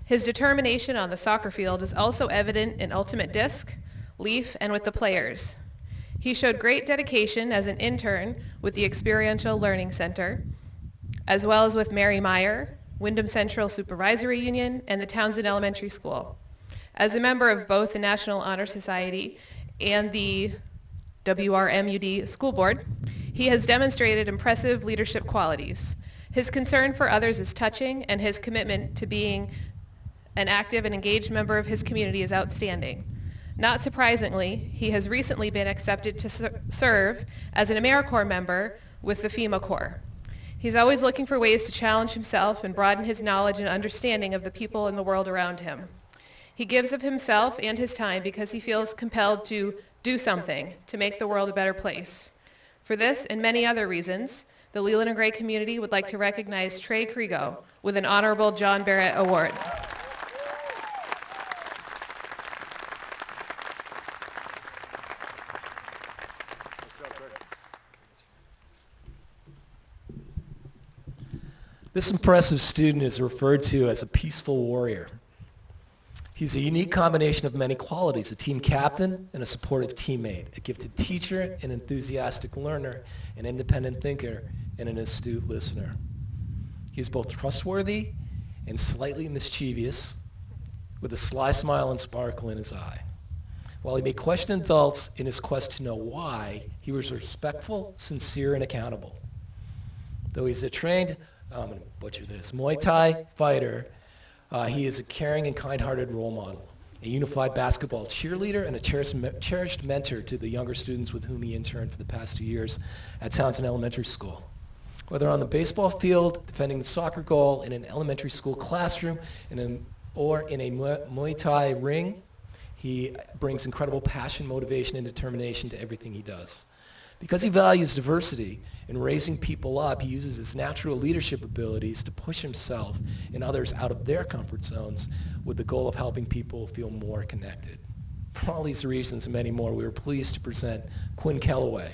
H: His determination on the soccer field is also evident in ultimate disc, leaf, and with the players. He showed great dedication as an intern with the Experiential Learning Center, as well as with Mary Meyer, Wyndham Central Supervisory Union, and the Townsend Elementary School. As a member of both the National Honor Society and the WRMUD School Board, he has demonstrated impressive leadership qualities. His concern for others is touching, and his commitment to being an active and engaged member of his community is outstanding. Not surprisingly, he has recently been accepted to serve as an AmeriCorps member with the FEMA Corps. He's always looking for ways to challenge himself and broaden his knowledge and understanding of the people in the world around him. He gives of himself and his time because he feels compelled to do something to make the world a better place. For this and many other reasons, the Leland and Gray community would like to recognize Trey Krigo with an Honorable John Barrett Award.
F: This impressive student is referred to as a peaceful warrior. He's a unique combination of many qualities: a team captain and a supportive teammate, a gifted teacher, an enthusiastic learner, an independent thinker, and an astute listener. He's both trustworthy and slightly mischievous, with a sly smile and sparkle in his eye. While he may question adults in his quest to know why, he was respectful, sincere, and accountable. Though he's a trained, I'm going to butcher this, Muay Thai fighter, he is a caring and kind-hearted role model, a unified basketball cheerleader, and a cherished mentor to the younger students with whom he interned for the past 2 years at Townsend Elementary School. Whether on the baseball field, defending the soccer goal, in an elementary school classroom, or in a Muay Thai ring, he brings incredible passion, motivation, and determination to everything he does. Because he values diversity and raising people up, he uses his natural leadership abilities to push himself and others out of their comfort zones with the goal of helping people feel more connected. For all these reasons and many more, we are pleased to present Quinn Kellaway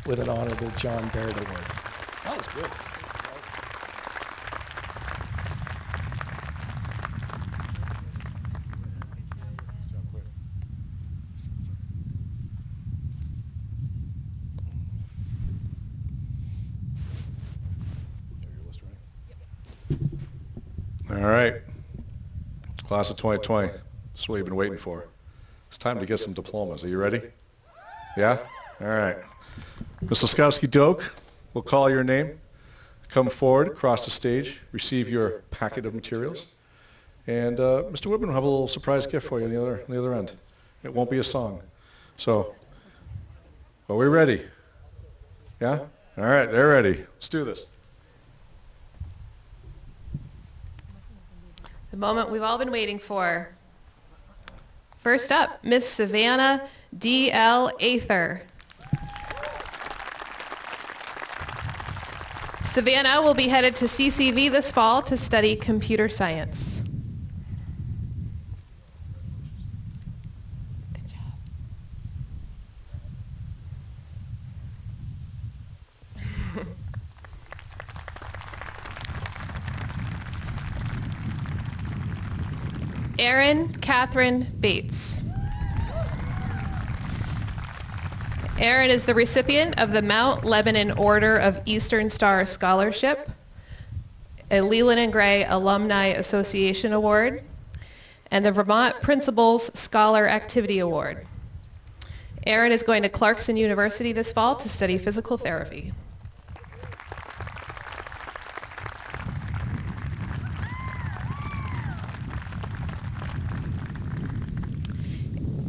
F: with an Honorable John Barrett Award. That was good.
A: All right, class of 2020, this is what you've been waiting for. It's time to get some diplomas. Are you ready? Yeah? All right. Ms. Laskowski-Doak, we'll call your name. Come forward, across the stage, receive your packet of materials. And Mr. Whitman will have a little surprise gift for you on the other end. It won't be a song. So, are we ready? Yeah? All right, they're ready. Let's do this.
H: The moment we've all been waiting for First up, Miss Savannah D.L. Ather. Savannah will be headed to CCV this fall to study computer science. Good job. Erin Catherine Bates. Erin is the recipient of the Mount Lebanon Order of Eastern Star Scholarship, a Leland and Gray Alumni Association Award, and the Vermont Principals Scholar Activity Award. Erin is going to Clarkson University this fall to study physical therapy.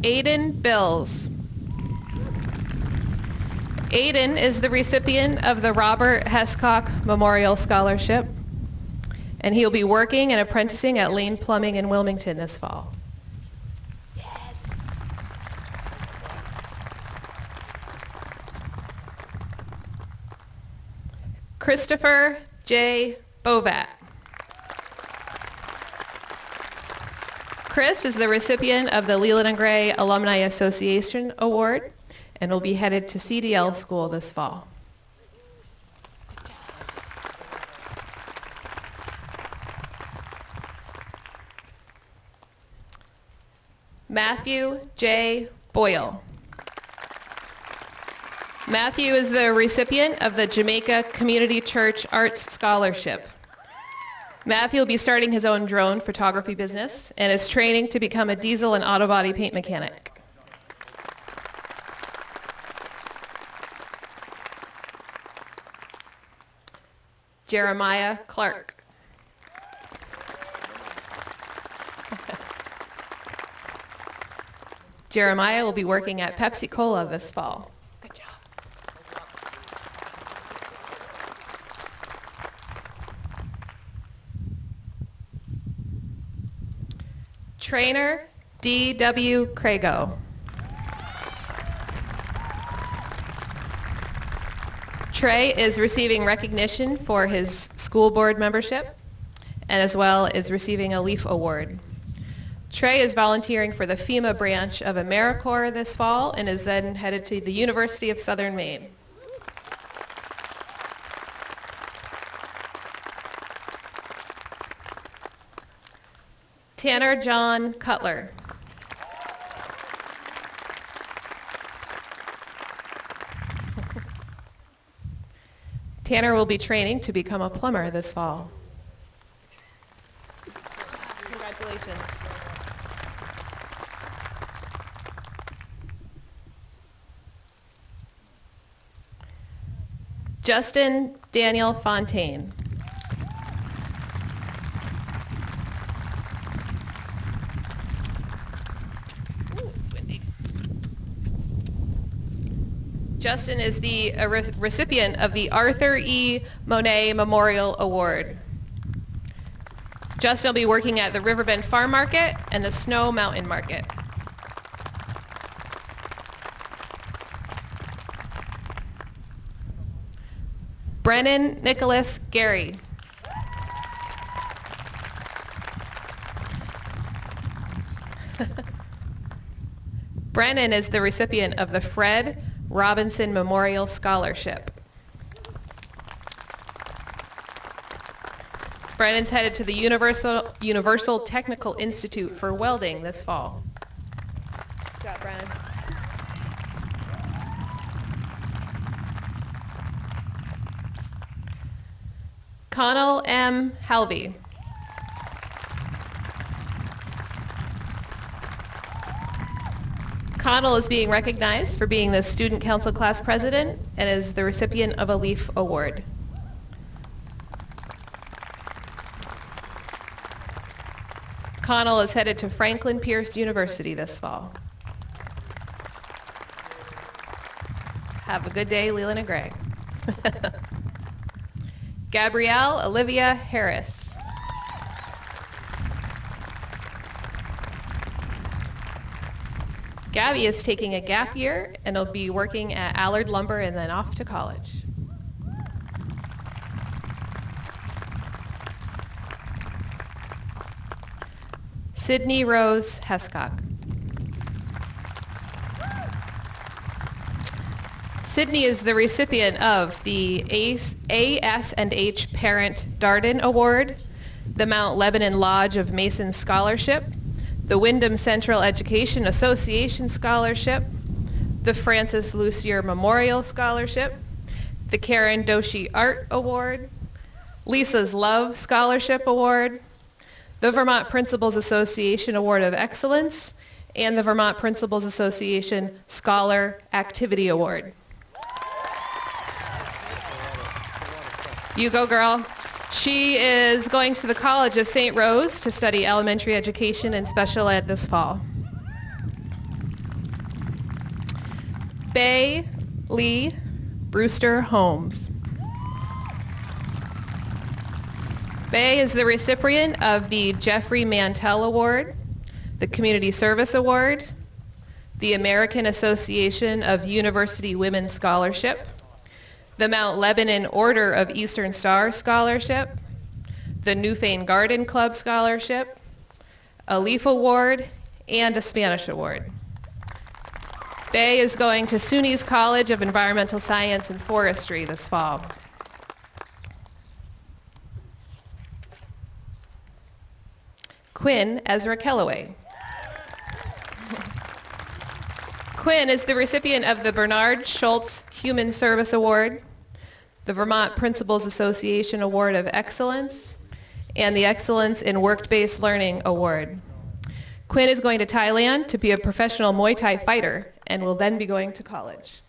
H: Aiden Bills. Aiden is the recipient of the Robert Hescock Memorial Scholarship, and he'll be working and apprenticing at Lane Plumbing in Wilmington this fall. Yes. Christopher J. Bovat. Chris is the recipient of the Leland and Gray Alumni Association Award and will be headed to CDL school this fall. Matthew J. Boyle. Matthew is the recipient of the Jamaica Community Church Arts Scholarship. Matthew will be starting his own drone photography business and is training to become a diesel and auto body paint mechanic. Jeremiah Clark. Jeremiah will be working at Pepsi Cola this fall. Good job. Trainer D.W. Crago. Trey is receiving recognition for his school board membership and as well is receiving a LEAF award. Trey is volunteering for the FEMA branch of AmeriCorps this fall and is then headed to the University of Southern Maine. Tanner John Cutler. Tanner will be training to become a plumber this fall. Congratulations. Justin Daniel Fontaine. Ooh, it's windy. Justin is the recipient of the Arthur E. Monet Memorial Award. Justin will be working at the Riverbend Farm Market and the Snow Mountain Market. Brennan Nicholas Gary. Brennan is the recipient of the Fred Robinson Memorial Scholarship. Brennan's headed to the Universal Technical Institute for welding this fall. Good job, Brennan. Connell M. Halvey. Connell is being recognized for being the Student Council Class President and is the recipient of a LEAF Award. Connell is headed to Franklin Pierce University this fall. Have a good day, Leland and Gray. Gabrielle Olivia Harris. Gabby is taking a gap year and will be working at Allard Lumber and then off to college. Sydney Rose Hescock. Sydney is the recipient of the AS&H Parent Darden Award, the Mount Lebanon Lodge of Masons Scholarship, the Wyndham Central Education Association Scholarship, the Francis Lucier Memorial Scholarship, the Karen Doshi Art Award, Lisa's Love Scholarship Award, the Vermont Principals Association Award of Excellence, and the Vermont Principals Association Scholar Activity Award. You go, girl. She is going to the College of St. Rose to study elementary education and special ed this fall. Bay Lee Brewster Holmes. Bay is the recipient of the Jeffrey Mantell Award, the Community Service Award, the American Association of University Women Scholarship, the Mount Lebanon Order of Eastern Star Scholarship, the Newfane Garden Club Scholarship, a Leaf Award, and a Spanish Award. Bay is going to SUNY's College of Environmental Science and Forestry this fall. Quinn Ezra Kellaway. Quinn is the recipient of the Bernard Schultz Human Service Award, the Vermont Principals Association Award of Excellence, and the Excellence in Work-Based Learning Award. Quinn is going to Thailand to be a professional Muay Thai fighter and will then be going to college.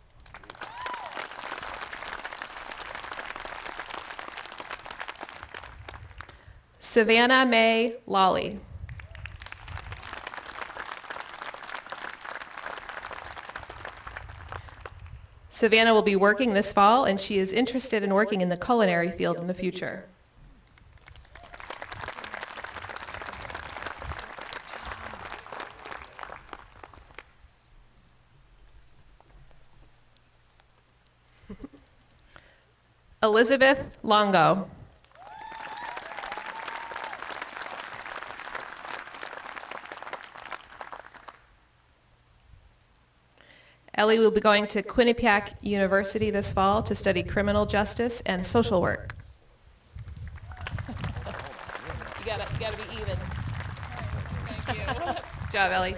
H: Savannah Mae Lawley. Savannah will be working this fall, and she is interested in working in the culinary field in the future. Elizabeth Longo. Ellie will be going to Quinnipiac University this fall to study criminal justice and social work. You gotta be even. Thank you. Good job, Ellie.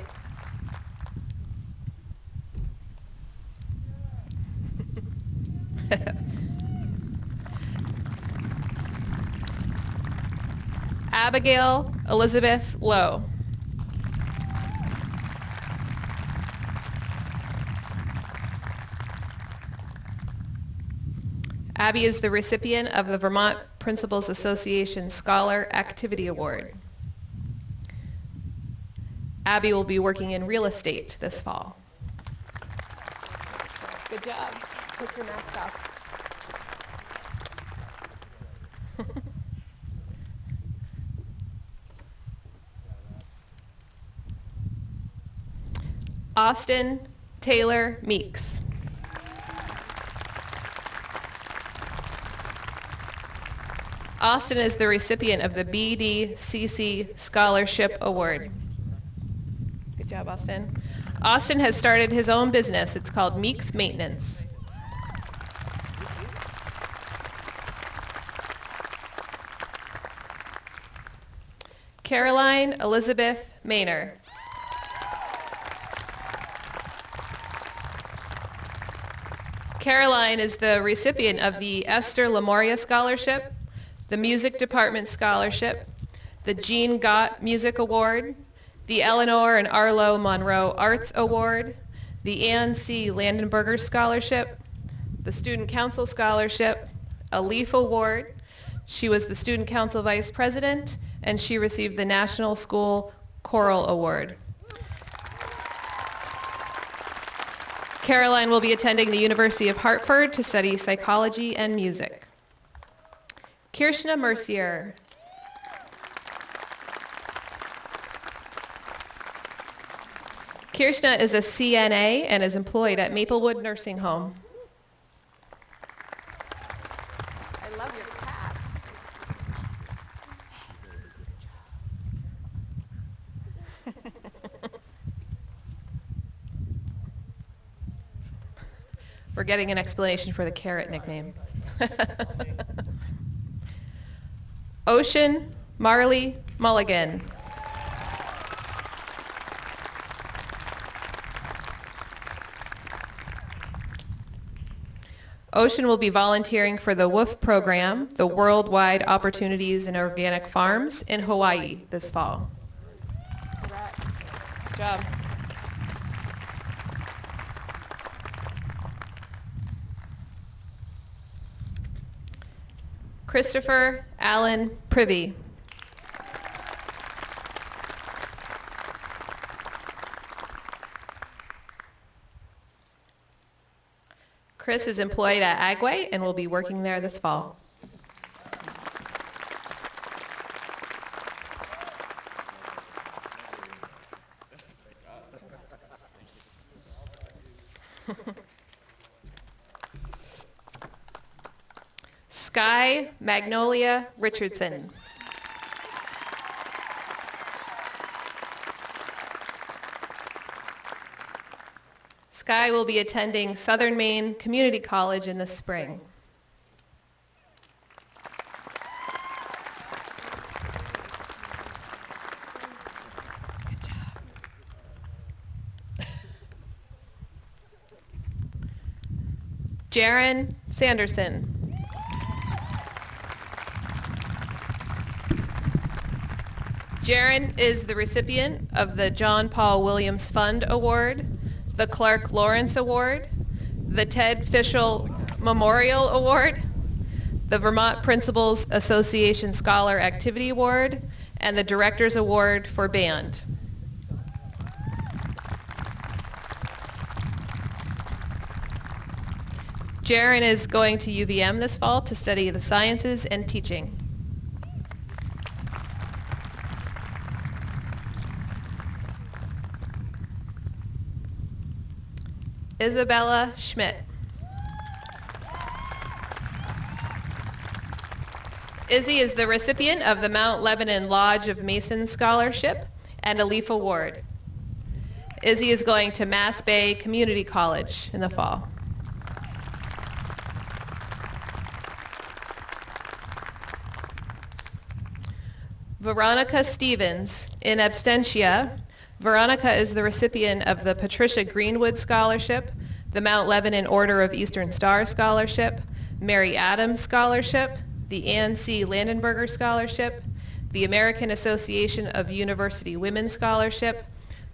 H: Abigail Elizabeth Lowe. Abby is the recipient of the Vermont Principals Association Scholar Activity Award. Abby will be working in real estate this fall. Good job. Take your mask off. Austin Taylor Meeks. Austin is the recipient of the BDCC Scholarship Award. Good job, Austin. Austin has started his own business. It's called Meeks Maintenance. Caroline Elizabeth Maynor. Caroline is the recipient of the Esther Lamoria Scholarship, the Music Department Scholarship, the Jean Gott Music Award, the Eleanor and Arlo Munroe Arts Award, the Ann C. Landenberger Scholarship, the Student Council Scholarship, a Leaf Award. She was the Student Council Vice President, and she received the National School Choral Award. Caroline will be attending the University of Hartford to study psychology and music. Kirshna Mercier. Kirshna is a CNA and is employed at Maplewood Nursing Home.
E: I love your cap.
H: We're getting an explanation for the carrot nickname. Ocean Marley Mulligan. Ocean will be volunteering for the WOOF program, the Worldwide Opportunities in Organic Farms, in Hawaii this fall. Good job. Christopher Allen Privy. Chris is employed at Agway and will be working there this fall. Sky Magnolia Richardson. Sky will be attending Southern Maine Community College in the spring. Good job. Darren Sanderson. Darren is the recipient of the John Paul Williams Fund Award, the Clark Lawrence Award, the Ted Fischel Memorial Award, the Vermont Principals Association Scholar Activity Award, and the Director's Award for Band. Darren is going to UVM this fall to study the sciences and teaching. Isabella Schmidt. Izzy is the recipient of the Mount Lebanon Lodge of Masons Scholarship and a Leaf Award. Izzy is going to Mass Bay Community College in the fall. Veronica Stevens, in absentia. Veronica is the recipient of the Patricia Greenwood Scholarship, the Mount Lebanon Order of Eastern Star Scholarship, Mary Adams Scholarship, the Ann C. Landenberger Scholarship, the American Association of University Women Scholarship,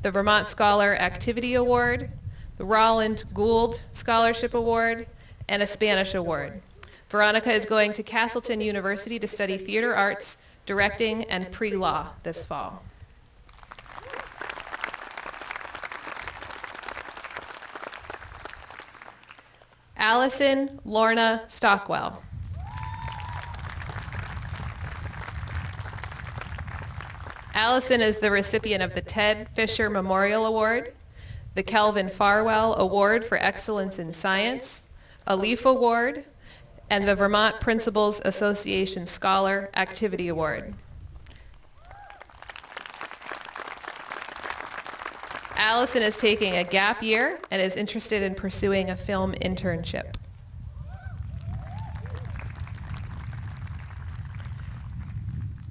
H: the Vermont Scholar Activity Award, the Roland Gould Scholarship Award, and a Spanish Award. Veronica is going to Castleton University to study theater arts, directing, and pre-law this fall. Allison Lorna Stockwell. Allison is the recipient of the Ted Fisher Memorial Award, the Kelvin Farwell Award for Excellence in Science, a Leaf Award, and the Vermont Principals Association Scholar Activity Award. Allison is taking a gap year and is interested in pursuing a film internship.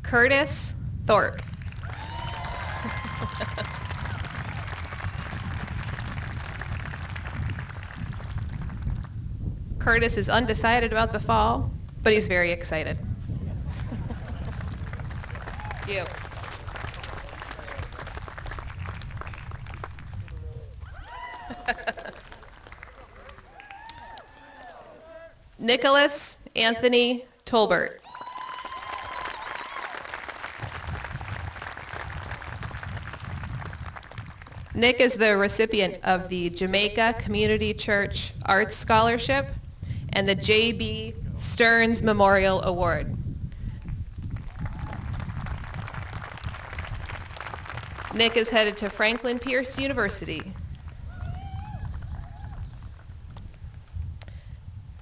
H: Curtis Thorpe. Curtis is undecided about the fall, but he's very excited. Thank you. Nicholas Anthony Tolbert. Nick is the recipient of the Jamaica Community Church Arts Scholarship and the J.B. Stearns Memorial Award. Nick is headed to Franklin Pierce University.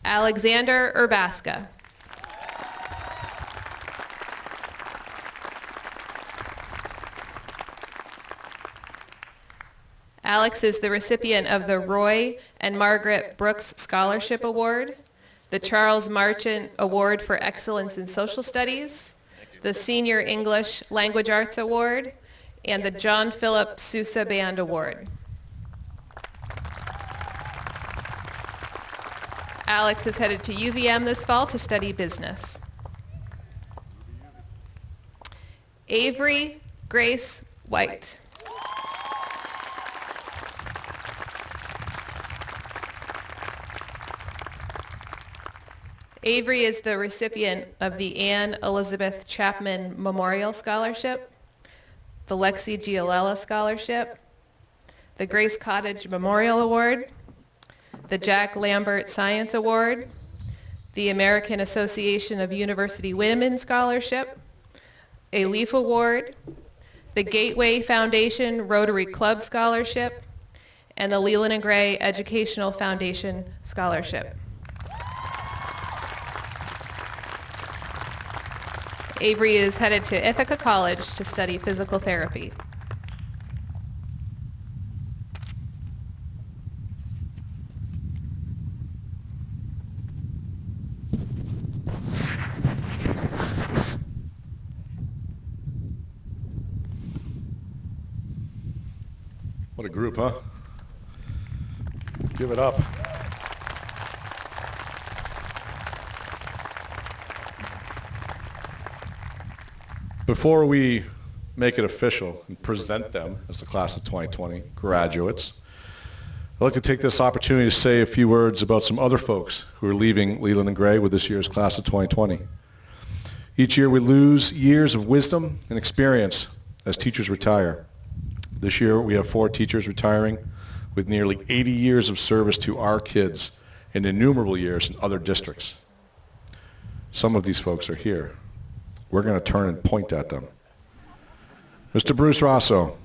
H: Alexander Urbaska. Alex is the recipient of the Roy and Margaret Brooks Scholarship Award, the Charles Marchant Award for Excellence in Social Studies, the Senior English Language Arts Award, and the John Philip Sousa Band Award. Alex is headed to UVM this fall to study business. Avery Grace White. Avery is the recipient of the Anne Elizabeth Chapman Memorial Scholarship, the Lexi Giolella Scholarship, the Grace Cottage Memorial Award, the Jack Lambert Science Award, the American Association of University Women Scholarship, a Leaf Award, the Gateway Foundation Rotary Club Scholarship, and the Leland and Gray Educational Foundation Scholarship. Avery is headed to Ithaca College to study physical therapy.
A: What a group, huh? Give it up. Before we make it official and present them as the class of 2020 graduates, I'd like to take this opportunity to say a few words about some other folks who are leaving Leland and Gray with this year's class of 2020. Each year we lose years of wisdom and experience as teachers retire. This year we have 4 teachers retiring with nearly 80 years of service to our kids and innumerable years in other districts. Some of these folks are here. We're going to turn and point at them. Mr. Bruce Rosso.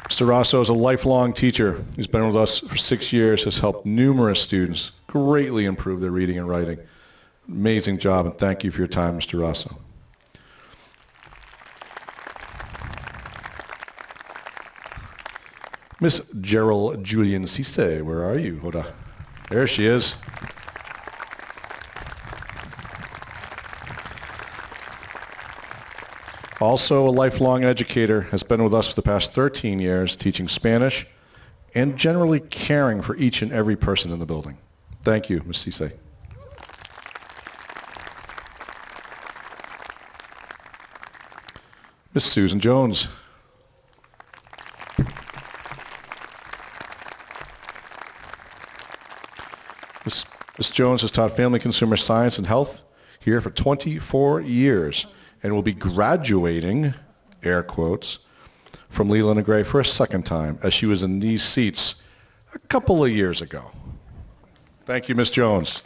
A: Mr. Rosso is a lifelong teacher. He's been with us for 6 years, has helped numerous students greatly improve their reading and writing. Amazing job, and thank you for your time, Mr. Rosso. Miss Gerald Julian Cisse, where are you? Hold on. There she is. Also a lifelong educator, has been with us for the past 13 years, teaching Spanish and generally caring for each and every person in the building. Thank you, Ms. Cisse. Miss Susan Jones. Ms. Jones has taught family consumer science and health here for 24 years and will be graduating, air quotes, from Leland and Gray for a second time, as she was in these seats a couple of years ago. Thank you, Ms. Jones.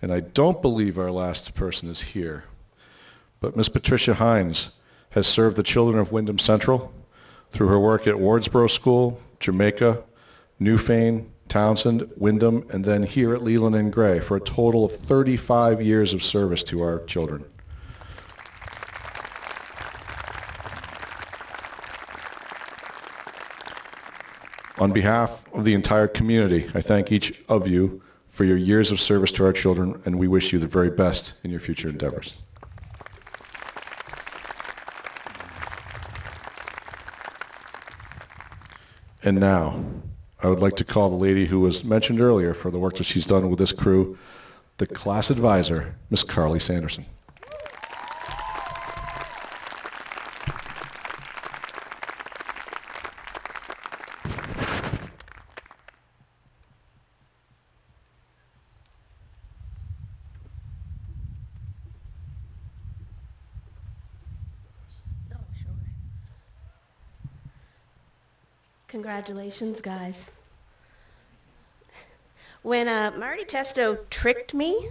A: And I don't believe our last person is here, but Ms. Patricia Hines has served the children of Wyndham Central through her work at Wardsboro School, Jamaica, Newfane, Townsend, Wyndham, and then here at Leland and Gray for a total of 35 years of service to our children. On behalf of the entire community, I thank each of you for your years of service to our children, and we wish you the very best in your future endeavors. And now, I would like to call the lady who was mentioned earlier for the work that she's done with this crew, the class advisor, Miss Carly Sanderson.
I: Congratulations, guys. When Marty Testo tricked me,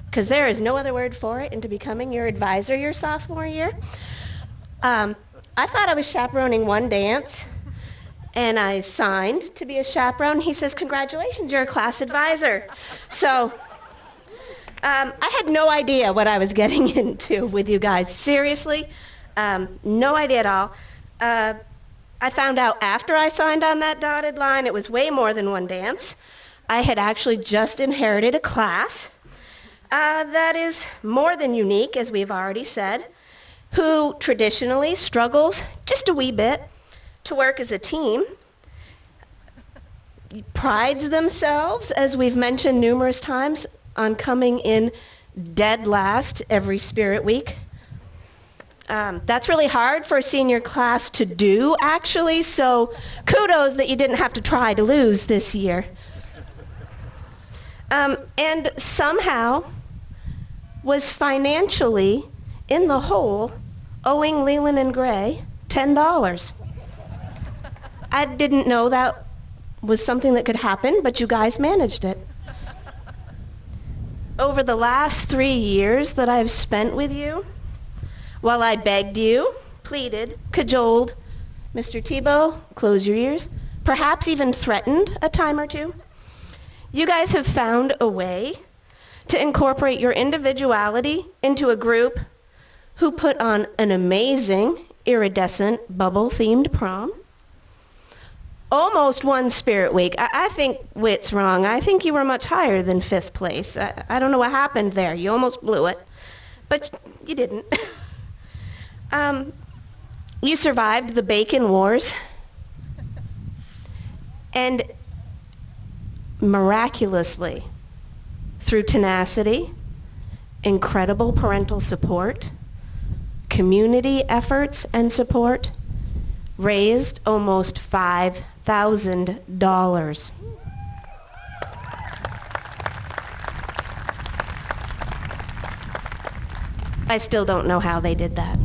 I: because there is no other word for it, into becoming your advisor your sophomore year, I thought I was chaperoning one dance, and I signed to be a chaperone. He says, congratulations, you're a class advisor. So I had no idea what I was getting into with you guys. Seriously, no idea at all. I found out after I signed on that dotted line it was way more than one dance. I had actually just inherited a class that is more than unique, as we've already said, who traditionally struggles just a wee bit to work as a team, prides themselves, as we've mentioned numerous times, on coming in dead last every Spirit Week. That's really hard for a senior class to do, actually, so kudos that you didn't have to try to lose this year. And somehow was financially in the hole, owing Leland and Gray $10. I didn't know that was something that could happen, but you guys managed it. Over the last 3 years that I've spent with you, while I begged you, pleaded, cajoled, Mr. Tebow, close your ears, perhaps even threatened a time or two, you guys have found a way to incorporate your individuality into a group who put on an amazing, iridescent, bubble-themed prom, almost won Spirit Week. I think Whit's wrong. I think you were much higher than 5th place. I don't know what happened there. You almost blew it, but you didn't. You survived the Bacon Wars, and miraculously, through tenacity, incredible parental support, community efforts and support, raised almost $5,000. I still don't know how they did that.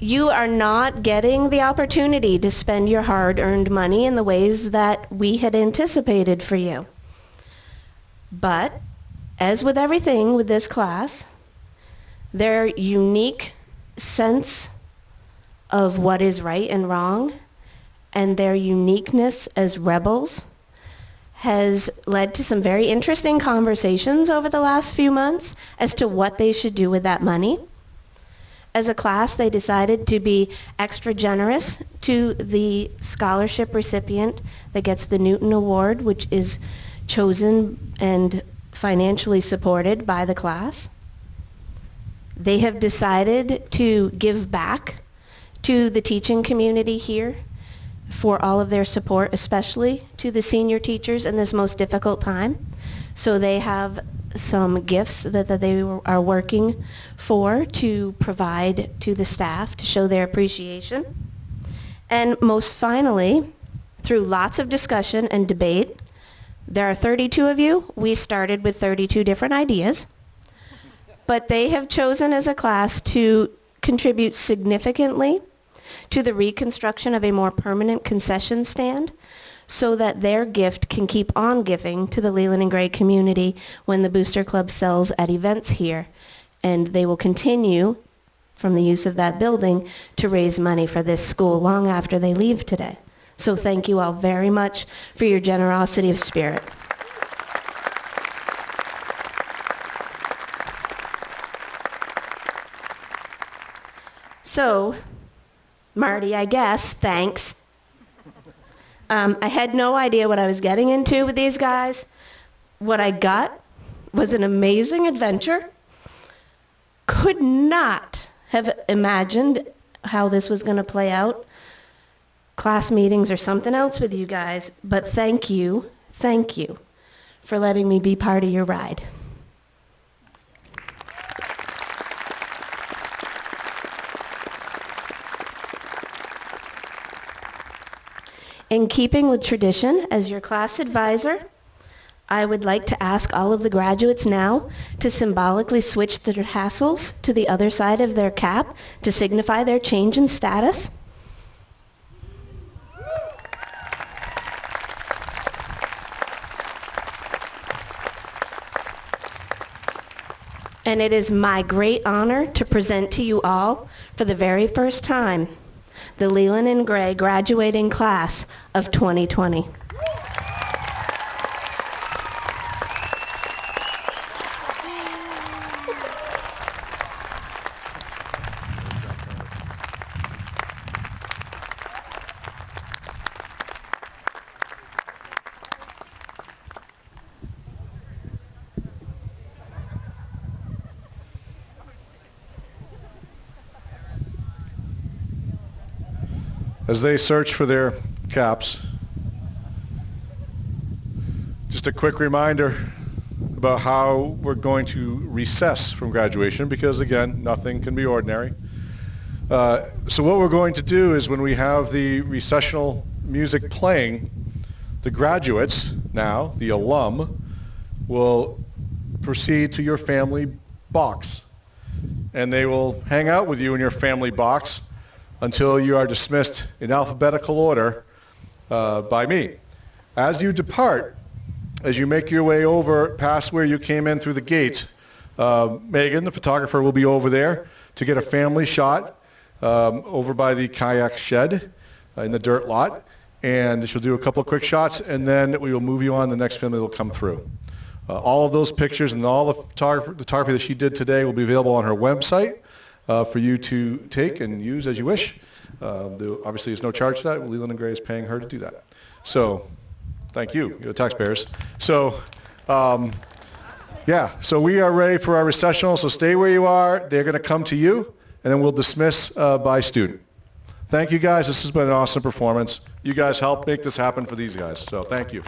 I: You are not getting the opportunity to spend your hard-earned money in the ways that we had anticipated for you. But, as with everything with this class, their unique sense of what is right and wrong, and their uniqueness as rebels, has led to some very interesting conversations over the last few months as to what they should do with that money. As a class, they decided to be extra generous to the scholarship recipient that gets the Newton Award, which is chosen and financially supported by the class. They have decided to give back to the teaching community here for all of their support, especially to the senior teachers in this most difficult time. So they have some gifts that they are working for to provide to the staff to show their appreciation. And most finally, through lots of discussion and debate, there are 32 of you. We started with 32 different ideas. But they have chosen as a class to contribute significantly to the reconstruction of a more permanent concession stand so that their gift can keep on giving to the Leland and Gray community when the Booster Club sells at events here. And they will continue, from the use of that building, to raise money for this school long after they leave today. So thank you all very much for your generosity of spirit. So, Marty, I guess, thanks. I had no idea what I was getting into with these guys. What I got was an amazing adventure. Could not have imagined how this was going to play out. Class meetings or something else with you guys, but thank you for letting me be part of your ride. In keeping with tradition, as your class advisor, I would like to ask all of the graduates now to symbolically switch their tassels to the other side of their cap to signify their change in status. and it is my great honor to present to you all, for the very first time, the Leland and Gray graduating class of 2020.
A: As they search for their caps, just a quick reminder about how we're going to recess from graduation, because again, nothing can be ordinary. So what we're going to do is, when we have the recessional music playing, the graduates, now the alum, will proceed to your family box, and they will hang out with you in your family box until you are dismissed in alphabetical order by me. As you depart, as you make your way over past where you came in through the gate, Megan, the photographer, will be over there to get a family shot over by the kayak shed in the dirt lot, and she'll do a couple of quick shots, and then we will move you on. The next family will come through. All of those pictures and all the photography that she did today will be available on her website for you to take and use as you wish. Obviously, there's no charge for that. Leland and Gray is paying her to do that. So, thank you, the taxpayers. So, yeah, so we are ready for our recessional, so stay where you are. They're going to come to you, and then we'll dismiss by student. Thank you, guys. This has been an awesome performance. You guys helped make this happen for these guys, so thank you.